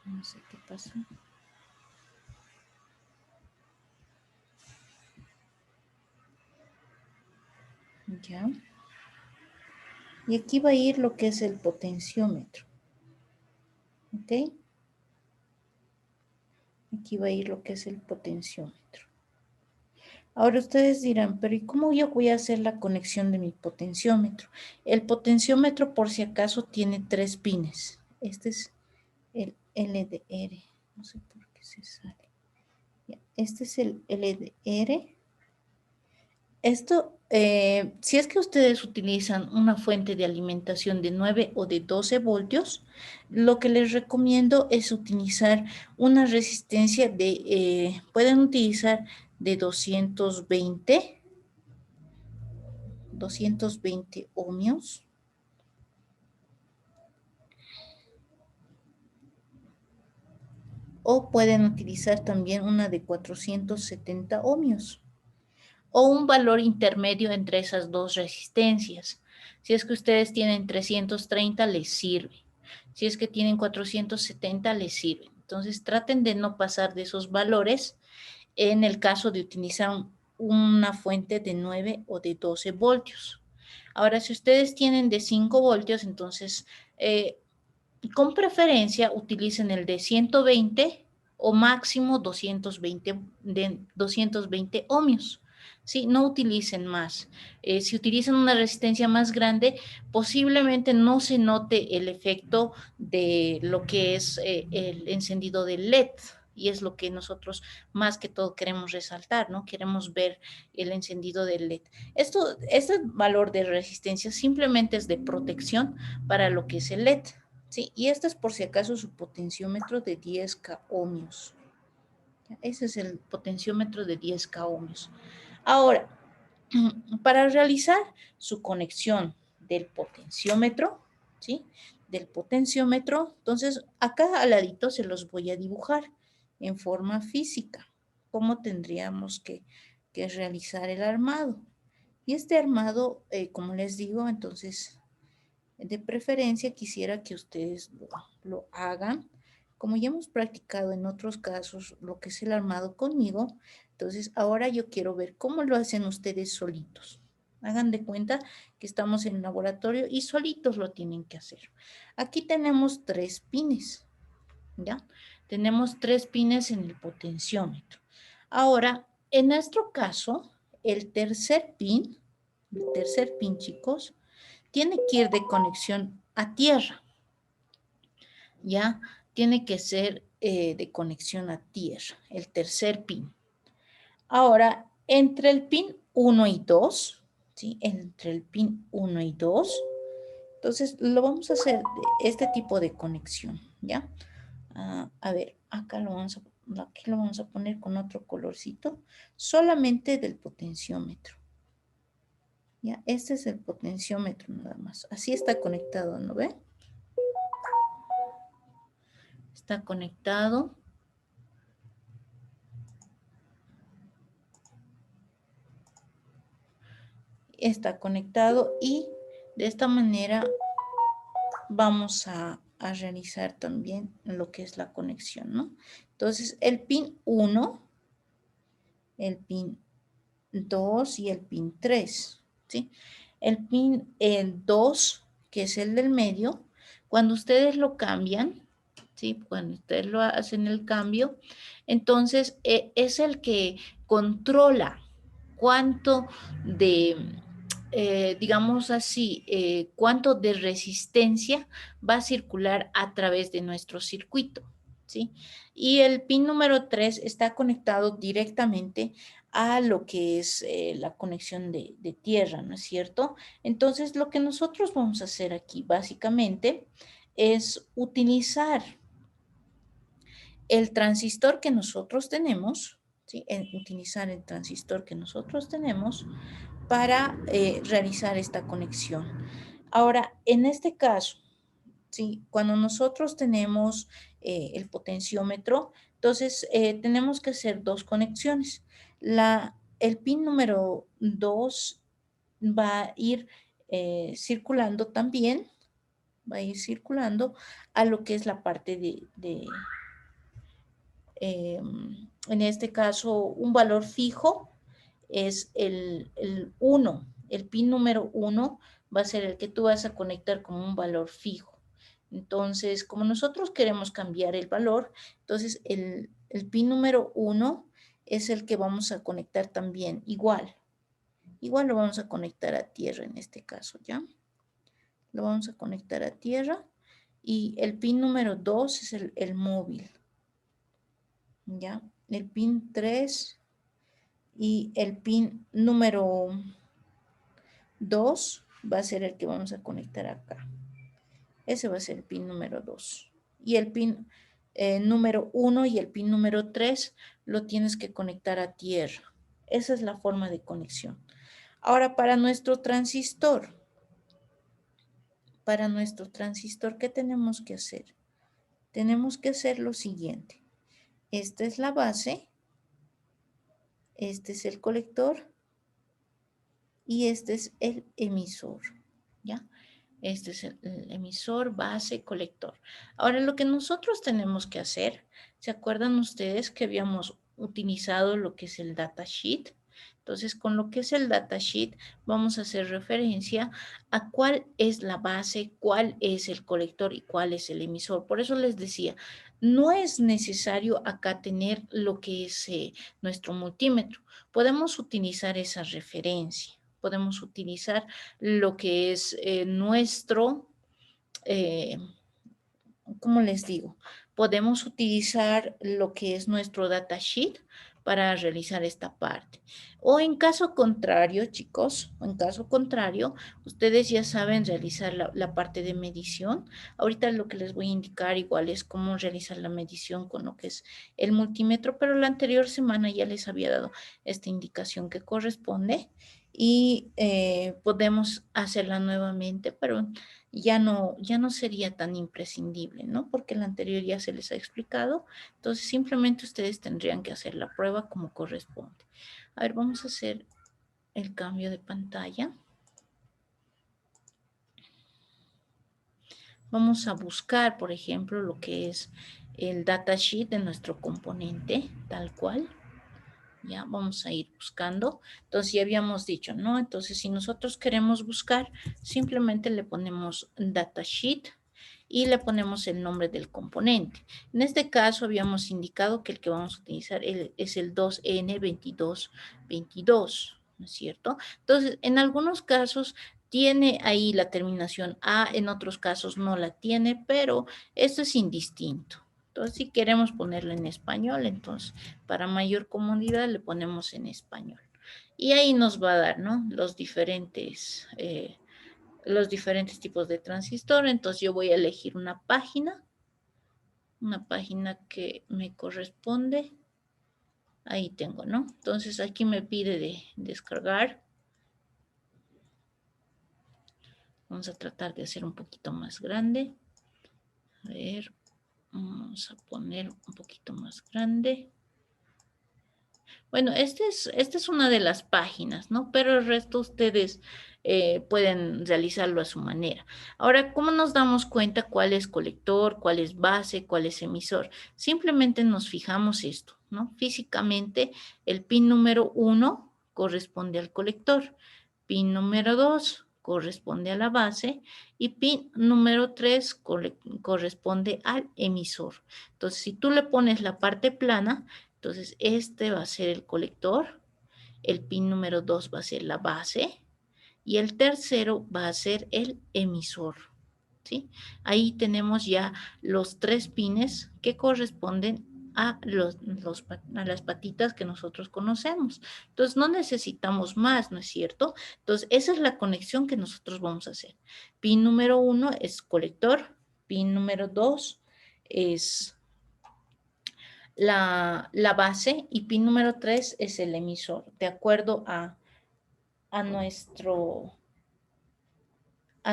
No sé qué pasó. Ya. Y aquí va a ir lo que es el potenciómetro. ¿Ok? Aquí va a ir lo que es el potenciómetro. Ahora ustedes dirán, pero ¿y cómo yo voy a hacer la conexión de mi potenciómetro? El potenciómetro, por si acaso, tiene 3 pines. Este es el LDR. No sé por qué se sale. Ya, este es el LDR. Esto, si es que ustedes utilizan una fuente de alimentación de 9 o de 12 voltios, lo que les recomiendo es utilizar una resistencia de, pueden utilizar de 220 ohmios. O pueden utilizar también una de 470 ohmios. O un valor intermedio entre esas dos resistencias. Si es que ustedes tienen 330, les sirve. Si es que tienen 470, les sirve. Entonces traten de no pasar de esos valores en el caso de utilizar una fuente de 9 o de 12 voltios. Ahora, si ustedes tienen de 5 voltios, entonces con preferencia utilicen el de 120 o máximo 220 ohmios. ¿Sí? No utilicen más. Si utilizan una resistencia más grande, posiblemente no se note el efecto de lo que es el encendido del LED. Y es lo que nosotros más que todo queremos resaltar, ¿no? Queremos ver el encendido del LED. Este valor de resistencia simplemente es de protección para lo que es el LED. Sí, y este es por si acaso su potenciómetro de 10K ohmios. Ese es el potenciómetro de 10K ohmios. Ahora, para realizar su conexión del potenciómetro, ¿sí? Del potenciómetro, entonces acá al ladito se los voy a dibujar en forma física. ¿Cómo tendríamos que realizar el armado? Y este armado, como les digo, entonces de preferencia quisiera que ustedes lo hagan. Como ya hemos practicado en otros casos lo que es el armado conmigo, entonces ahora yo quiero ver cómo lo hacen ustedes solitos. Hagan de cuenta que estamos en el laboratorio y solitos lo tienen que hacer. Aquí tenemos 3 pines, ¿ya? Tenemos 3 pines en el potenciómetro. Ahora, en nuestro caso, el tercer pin, chicos, tiene que ir de conexión a tierra, ¿ya? Tiene que ser de conexión a tierra, el tercer pin. Ahora, entre el pin 1 y 2, ¿sí? Entre el pin 1 y 2, entonces lo vamos a hacer de este tipo de conexión, ¿ya? A ver, aquí lo vamos a poner con otro colorcito, solamente del potenciómetro. Ya, este es el potenciómetro nada más. Así está conectado, ¿no ve? Está conectado. Está conectado y de esta manera vamos a realizar también lo que es la conexión, ¿no? Entonces, el pin 1, el pin 2 y el pin 3, ¿sí? El pin 2, que es el del medio, cuando ustedes lo cambian, ¿sí? Cuando ustedes lo hacen el cambio, entonces es el que controla cuánto de, digamos así, cuánto de resistencia va a circular a través de nuestro circuito, ¿sí? Y el pin número 3 está conectado directamente a lo que es la conexión de tierra, ¿no es cierto? Entonces, lo que nosotros vamos a hacer aquí básicamente es utilizar el transistor que nosotros tenemos, ¿sí? Utilizar el transistor que nosotros tenemos para realizar esta conexión. Ahora, en este caso, ¿sí? Cuando nosotros tenemos el potenciómetro, entonces tenemos que hacer dos conexiones. El pin número 2 va a ir circulando también, va a ir circulando a lo que es la parte en este caso, un valor fijo es el 1. El pin número 1 va a ser el que tú vas a conectar como un valor fijo. Entonces, como nosotros queremos cambiar el valor, entonces el pin número 1 es el que vamos a conectar también igual. Igual lo vamos a conectar a tierra en este caso, ¿ya? Lo vamos a conectar a tierra. Y el pin número 2 es el móvil. ¿Ya? El pin 3 y el pin número 2 va a ser el que vamos a conectar acá. Ese va a ser el pin número 2. Y el pin número 1 y el pin número 3 lo tienes que conectar a tierra. Esa es la forma de conexión. Ahora, para nuestro transistor, ¿qué tenemos que hacer? Tenemos que hacer lo siguiente. Esta es la base, este es el colector y este es el emisor, ¿ya? Este es el emisor, base, colector. Ahora, lo que nosotros tenemos que hacer, ¿se acuerdan ustedes que habíamos utilizado lo que es el datasheet? Entonces, con lo que es el datasheet, vamos a hacer referencia a cuál es la base, cuál es el colector y cuál es el emisor. Por eso les decía, no es necesario acá tener lo que es nuestro multímetro. Podemos utilizar esa referencia. Podemos utilizar lo que es nuestro, ¿cómo les digo? Podemos utilizar lo que es nuestro datasheet para realizar esta parte. O en caso contrario, chicos, o en caso contrario, ustedes ya saben realizar la parte de medición. Ahorita lo que les voy a indicar igual es cómo realizar la medición con lo que es el multímetro, pero la anterior semana ya les había dado esta indicación que corresponde y podemos hacerla nuevamente, pero ya no sería tan imprescindible, ¿no? Porque el anterior ya se les ha explicado, entonces simplemente ustedes tendrían que hacer la prueba como corresponde. A ver, vamos a hacer el cambio de pantalla. Vamos a buscar, por ejemplo, lo que es el datasheet de nuestro componente, tal cual. Ya vamos a ir buscando. Entonces ya habíamos dicho, ¿no? Entonces si nosotros queremos buscar, simplemente le ponemos datasheet y le ponemos el nombre del componente. En este caso habíamos indicado que el que vamos a utilizar es el 2N2222, ¿no es cierto? Entonces en algunos casos tiene ahí la terminación A, en otros casos no la tiene, pero esto es indistinto. Entonces, si queremos ponerlo en español, entonces, para mayor comodidad le ponemos en español. Y ahí nos va a dar, ¿no? Los diferentes tipos de transistor. Entonces, yo voy a elegir una página que me corresponde. Ahí tengo, ¿no? Entonces, aquí me pide de descargar. Vamos a tratar de hacer un poquito más grande. A ver. Vamos a poner un poquito más grande. Bueno, esta es una de las páginas, ¿no? Pero el resto ustedes pueden realizarlo a su manera. Ahora, ¿cómo nos damos cuenta cuál es colector, cuál es base, cuál es emisor? Simplemente nos fijamos esto, ¿no? Físicamente, el pin número 1 corresponde al colector, pin número 2 corresponde a la base y pin número 3 corresponde al emisor. Entonces, si tú le pones la parte plana, entonces este va a ser el colector, el pin número 2 va a ser la base y el tercero va a ser el emisor, ¿sí? Ahí tenemos ya los 3 pines que corresponden a las patitas que nosotros conocemos. Entonces no necesitamos más, ¿no es cierto? Entonces esa es la conexión que nosotros vamos a hacer. Pin número 1 es colector, pin número 2 es la base y pin número 3 es el emisor, de acuerdo a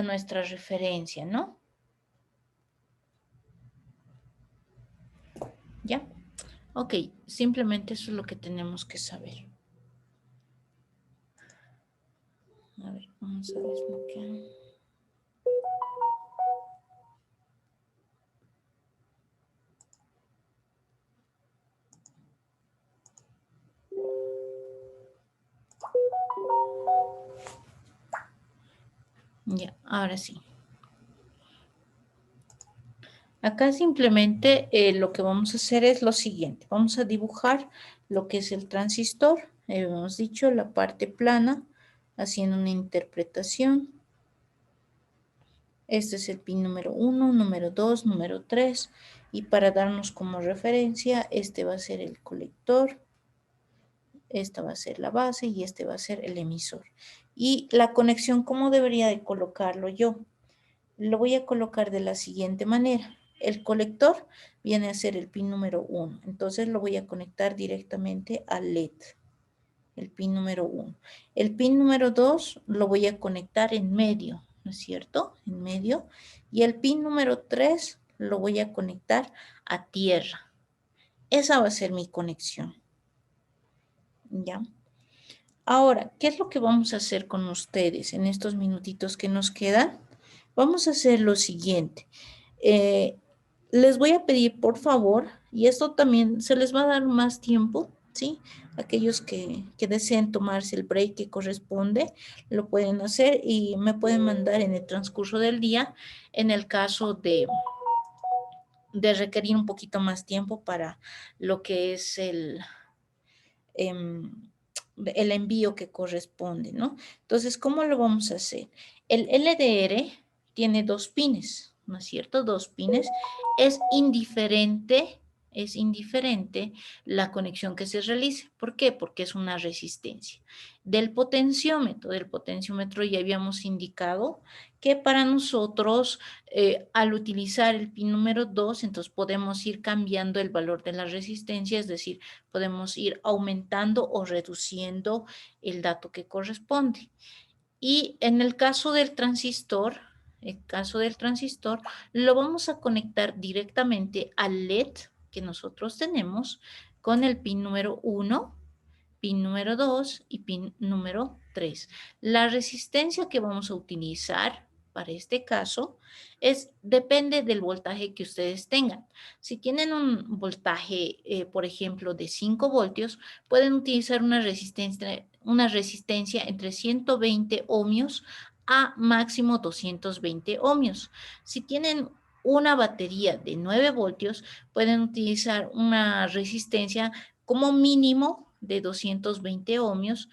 nuestra referencia, ¿no? ¿Ya? Ok, simplemente eso es lo que tenemos que saber. A ver, vamos a desbloquear. Ya, ahora sí. Acá simplemente lo que vamos a hacer es lo siguiente. Vamos a dibujar lo que es el transistor. Hemos dicho la parte plana, haciendo una interpretación. Este es el pin número 1, número 2, número 3. Y para darnos como referencia, este va a ser el colector. Esta va a ser la base y este va a ser el emisor. Y la conexión, ¿cómo debería de colocarlo yo? Lo voy a colocar de la siguiente manera. El colector viene a ser el pin número 1. Entonces lo voy a conectar directamente al LED. El pin número 1. El pin número 2 lo voy a conectar en medio, ¿no es cierto? En medio. Y el pin número 3 lo voy a conectar a tierra. Esa va a ser mi conexión. ¿Ya? Ahora, ¿qué es lo que vamos a hacer con ustedes en estos minutitos que nos quedan? Vamos a hacer lo siguiente. Les voy a pedir, por favor, y esto también se les va a dar más tiempo, ¿sí? Aquellos que deseen tomarse el break que corresponde, lo pueden hacer y me pueden mandar en el transcurso del día en el caso de requerir un poquito más tiempo para lo que es el envío que corresponde, ¿no? Entonces, ¿cómo lo vamos a hacer? El LDR tiene 2 pines, ¿no es cierto? 2 pines. Es indiferente la conexión que se realice. ¿Por qué? Porque es una resistencia. Del potenciómetro ya habíamos indicado que para nosotros, al utilizar el pin número 2, entonces podemos ir cambiando el valor de la resistencia, es decir, podemos ir aumentando o reduciendo el dato que corresponde. Y en el caso del transistor, lo vamos a conectar directamente al LED que nosotros tenemos con el pin número 1, pin número 2 y pin número 3. La resistencia que vamos a utilizar para este caso depende del voltaje que ustedes tengan. Si tienen un voltaje, por ejemplo, de 5 voltios, pueden utilizar una resistencia entre 120 ohmios a máximo 220 ohmios. Si tienen una batería de 9 voltios, pueden utilizar una resistencia como mínimo de 220 ohmios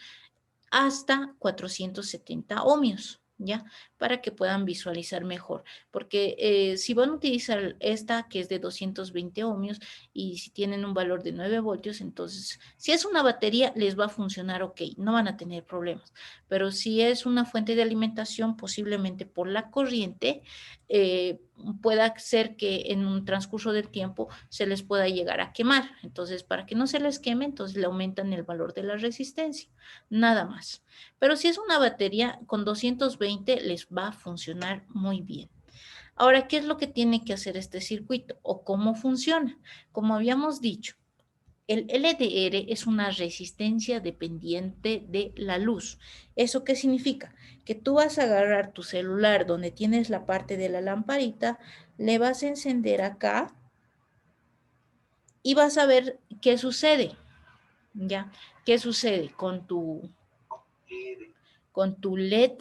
hasta 470 ohmios, ¿ya? Para que puedan visualizar mejor. Porque si van a utilizar esta que es de 220 ohmios y si tienen un valor de 9 voltios, entonces si es una batería les va a funcionar ok, no van a tener problemas. Pero si es una fuente de alimentación, posiblemente por la corriente, pueda ser que en un transcurso del tiempo se les pueda llegar a quemar. Entonces, para que no se les queme, entonces le aumentan el valor de la resistencia. Nada más. Pero si es una batería con 220 les va a funcionar muy bien. Ahora, ¿qué es lo que tiene que hacer este circuito o cómo funciona? Como habíamos dicho, el LDR es una resistencia dependiente de la luz. ¿Eso qué significa? Que tú vas a agarrar tu celular donde tienes la parte de la lamparita, le vas a encender acá y vas a ver qué sucede. ¿Ya? ¿Qué sucede con tu LED?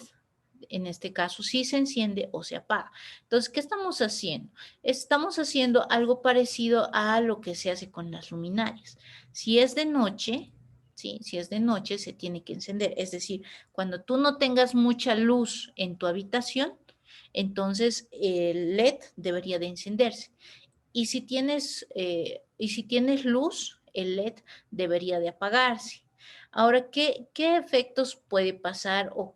En este caso, si se enciende o se apaga. Entonces, ¿qué estamos haciendo? Estamos haciendo algo parecido a lo que se hace con las luminarias. Si es de noche, ¿sí? Si es de noche, se tiene que encender. Es decir, cuando tú no tengas mucha luz en tu habitación, entonces el LED debería de encenderse. Y si tienes luz, el LED debería de apagarse. Ahora, ¿qué efectos puede pasar o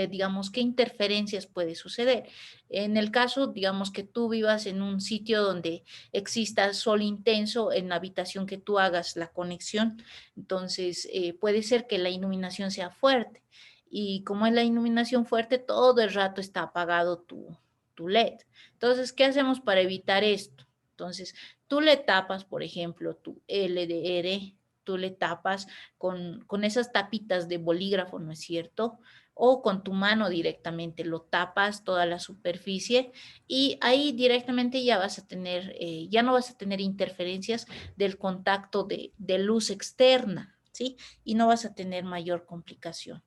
digamos, qué interferencias puede suceder? En el caso, digamos, que tú vivas en un sitio donde exista sol intenso en la habitación que tú hagas la conexión, entonces puede ser que la iluminación sea fuerte. Y como es la iluminación fuerte, todo el rato está apagado tu LED. Entonces, ¿qué hacemos para evitar esto? Entonces, tú le tapas, por ejemplo, tu LDR, tú le tapas con esas tapitas de bolígrafo, ¿no es cierto? O con tu mano directamente lo tapas toda la superficie y ahí directamente ya vas a tener, ya no vas a tener interferencias del contacto de luz externa, ¿sí? Y no vas a tener mayor complicación.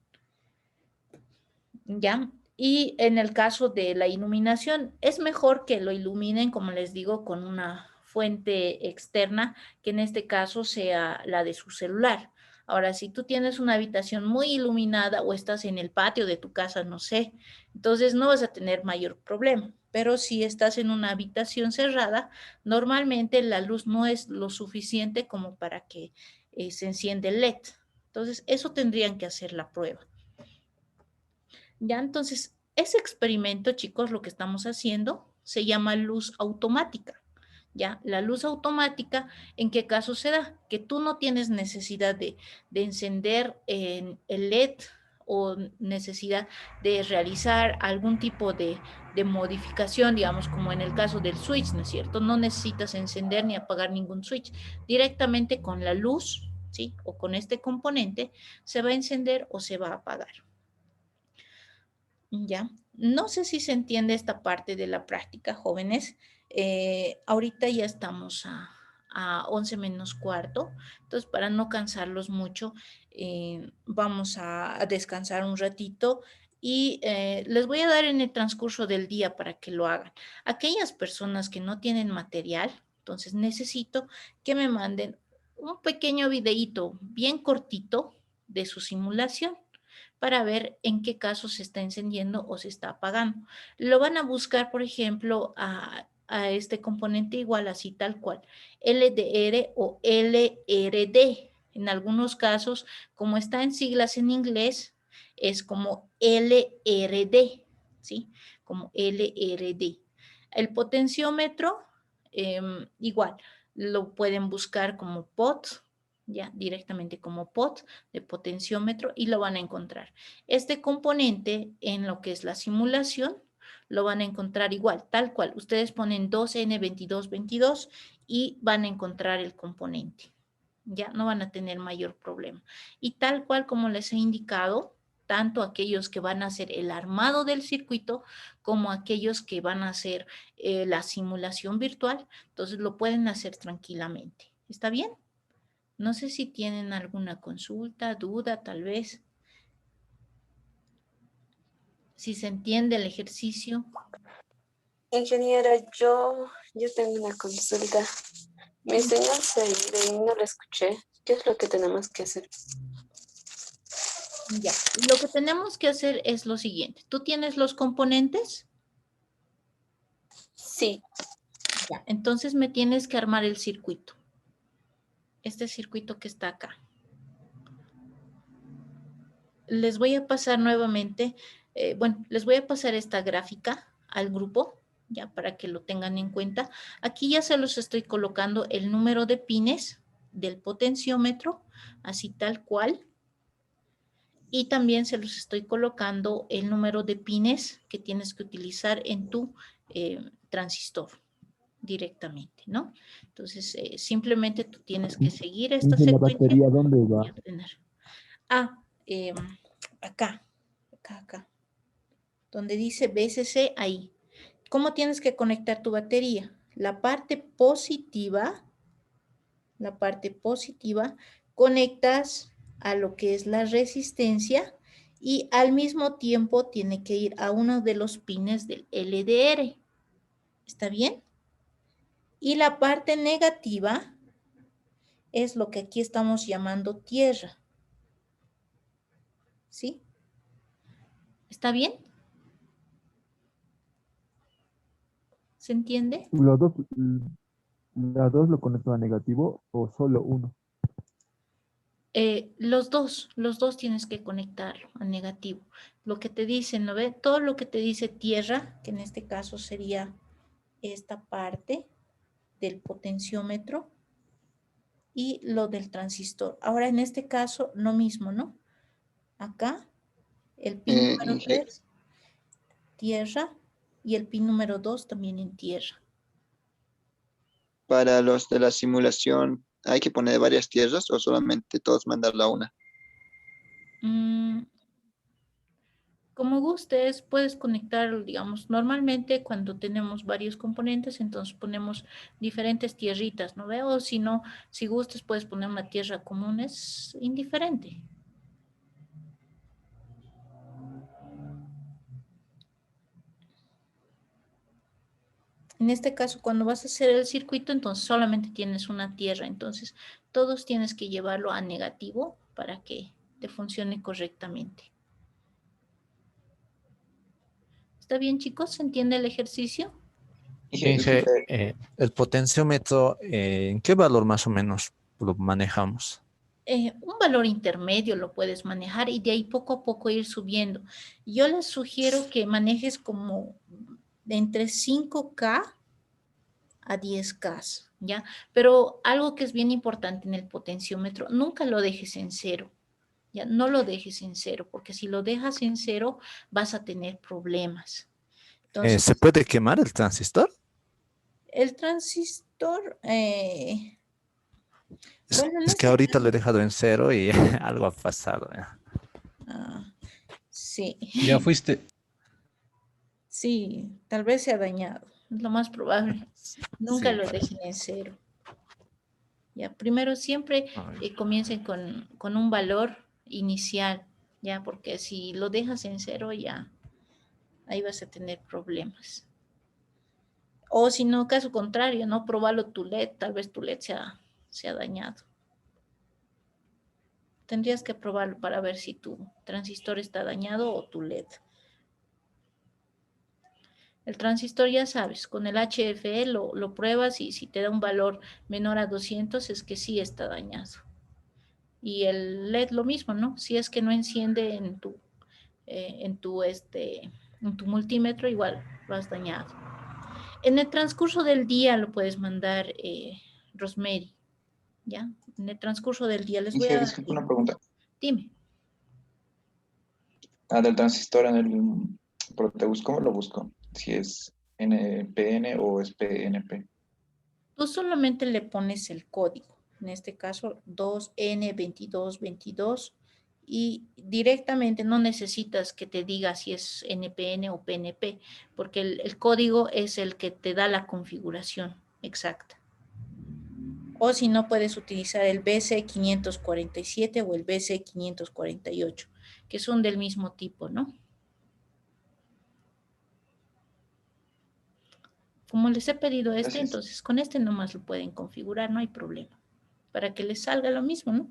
¿Ya? Y en el caso de la iluminación, es mejor que lo iluminen, como les digo, con una fuente externa, que en este caso sea la de su celular. Ahora, si tú tienes una habitación muy iluminada o estás en el patio de tu casa, no sé, entonces no vas a tener mayor problema. Pero si estás en una habitación cerrada, normalmente la luz no es lo suficiente como para que se enciende el LED. Entonces, eso tendrían que hacer la prueba. Ya, entonces, ese experimento, chicos, lo que estamos haciendo se llama luz automática. Ya, la luz automática, ¿en qué caso se da? Que tú no tienes necesidad de encender el LED o necesidad de realizar algún tipo de modificación, digamos, como en el caso del switch, ¿no es cierto? No necesitas encender ni apagar ningún switch. Directamente con la luz, ¿sí? O con este componente, se va a encender o se va a apagar. Ya, no sé si se entiende esta parte de la práctica, jóvenes. Ahorita ya estamos a 11 menos cuarto, entonces para no cansarlos mucho, vamos a descansar un ratito y les voy a dar en el transcurso del día para que lo hagan. Aquellas personas que no tienen material, entonces necesito que me manden un pequeño videíto bien cortito de su simulación para ver en qué caso se está encendiendo o se está apagando. Lo van a buscar, por ejemplo, a este componente igual, así tal cual, LDR o LRD. En algunos casos, como está en siglas en inglés, es como LRD, ¿sí? Como LRD. El potenciómetro, igual, lo pueden buscar como POT, ya directamente como POT de potenciómetro y lo van a encontrar. Este componente en lo que es la simulación lo van a encontrar igual, tal cual. Ustedes ponen 2N2222 y van a encontrar el componente. Ya no van a tener mayor problema. Y tal cual como les he indicado, tanto aquellos que van a hacer el armado del circuito como aquellos que van a hacer la simulación virtual, entonces lo pueden hacer tranquilamente. ¿Está bien? No sé si tienen alguna consulta, duda, tal vez. Si se entiende el ejercicio. Ingeniera, yo tengo una consulta. Me enseñó a seguir y no la escuché. ¿Qué es lo que tenemos que hacer? Ya, lo que tenemos que hacer es lo siguiente. ¿Tú tienes los componentes? Sí. Ya, entonces me tienes que armar el circuito. Este circuito que está acá. Les voy a pasar nuevamente, les voy a pasar esta gráfica al grupo, ya para que lo tengan en cuenta. Aquí ya se los estoy colocando el número de pines del potenciómetro, así tal cual. Y también se los estoy colocando el número de pines que tienes que utilizar en tu transistor directamente, ¿no? Entonces, simplemente tú tienes que seguir esta ¿Y la secuencia batería dónde y va? obtener. Ah, acá, donde dice BCC, ahí. ¿Cómo tienes que conectar tu batería? La parte positiva, conectas a lo que es la resistencia y al mismo tiempo tiene que ir a uno de los pines del LDR. ¿Está bien? Y la parte negativa es lo que aquí estamos llamando tierra. ¿Sí? ¿Está bien? ¿Se entiende? ¿Las dos lo conecto a negativo o solo uno? Los dos tienes que conectarlo a negativo. Lo que te dice, ¿no ve? Todo lo que te dice tierra, que en este caso sería esta parte del potenciómetro y lo del transistor. Ahora en este caso, lo mismo, ¿no? Acá, el pin número 3, tierra, y el pin número 2 también en tierra. Para los de la simulación, ¿hay que poner varias tierras o solamente todos mandarla a una? Como gustes, puedes conectar, digamos, normalmente cuando tenemos varios componentes, entonces ponemos diferentes tierritas, ¿no veo? O si no, si gustes, puedes poner una tierra común, es indiferente. En este caso, cuando vas a hacer el circuito, entonces solamente tienes una tierra, entonces todos tienes que llevarlo a negativo para que te funcione correctamente. ¿Está bien, chicos? ¿Se entiende el ejercicio? Inge, el potenciómetro, ¿en qué valor más o menos lo manejamos? Un valor intermedio lo puedes manejar y de ahí poco a poco ir subiendo. Yo les sugiero que manejes como de entre 5K a 10K, ¿ya? Pero algo que es bien importante en el potenciómetro, nunca lo dejes en cero, ¿ya? No lo dejes en cero, porque si lo dejas en cero vas a tener problemas. Entonces, ¿Se puede quemar el transistor? el transistor, bueno, en Es que este ahorita lo he caso, dejado en cero y algo ha pasado. sí. Ya fuiste. Sí, tal vez se ha dañado, es lo más probable. Nunca Sí, lo parece. dejen en cero. Ya, primero siempre comiencen con un valor inicial, ya, porque si lo dejas en cero, ya, ahí vas a tener problemas. O si no, caso contrario, no, probalo tu LED, tal vez tu LED se ha dañado. Tendrías que probarlo para ver si tu transistor está dañado o tu LED. El transistor ya sabes, con el HFE lo pruebas y si te da un valor menor a 200 es que sí está dañado. Y el LED lo mismo, ¿no? Si es que no enciende en tu multímetro, igual lo has dañado. En el transcurso del día lo puedes mandar, Rosemary, ¿ya? En el transcurso del día les voy Inge, a dar disculpa una tiempo. pregunta. Dime. Del transistor en el Proteus, ¿cómo lo busco? Si es NPN o es PNP. Tú solamente le pones el código, en este caso 2N2222, y directamente no necesitas que te diga si es NPN o PNP, porque el código es el que te da la configuración exacta. O si no, puedes utilizar el BC547 o el BC548, que son del mismo tipo, ¿no? Como les he pedido Gracias. entonces con este nomás lo pueden configurar, no hay problema. Para que les salga lo mismo, ¿no?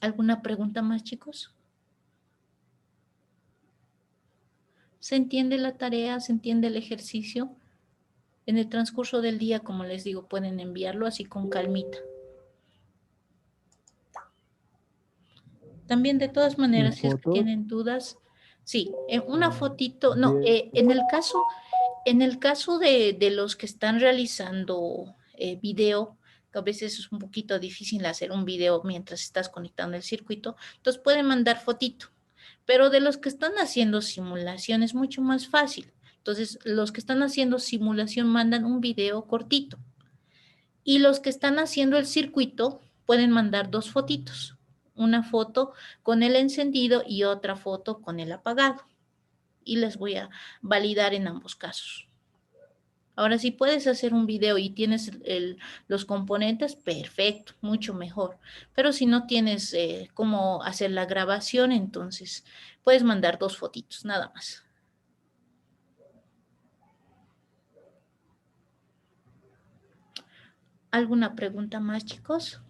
¿Alguna pregunta más, chicos? ¿Se entiende la tarea? ¿Se entiende el ejercicio? En el transcurso del día, como les digo, pueden enviarlo así con calmita. También, de todas maneras, si es que ¿Fotos? tienen dudas, sí, una fotito, no, De- en el caso de los que están realizando video, A veces es un poquito difícil hacer un video mientras estás conectando el circuito, entonces pueden mandar fotito. Pero de los que están haciendo simulación es mucho más fácil. Entonces, los que están haciendo simulación mandan un video cortito. Y los que están haciendo el circuito pueden mandar 2 fotitos. Una foto con el encendido y otra foto con el apagado. Y les voy a validar en ambos casos. Ahora, si puedes hacer un video y tienes los componentes, perfecto, mucho mejor. Pero si no tienes cómo hacer la grabación, entonces puedes mandar 2 fotitos, nada más. ¿Alguna pregunta más, chicos?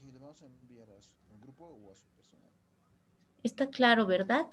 ¿Y le vamos a enviar a su grupo o a su personal? Está claro, ¿verdad?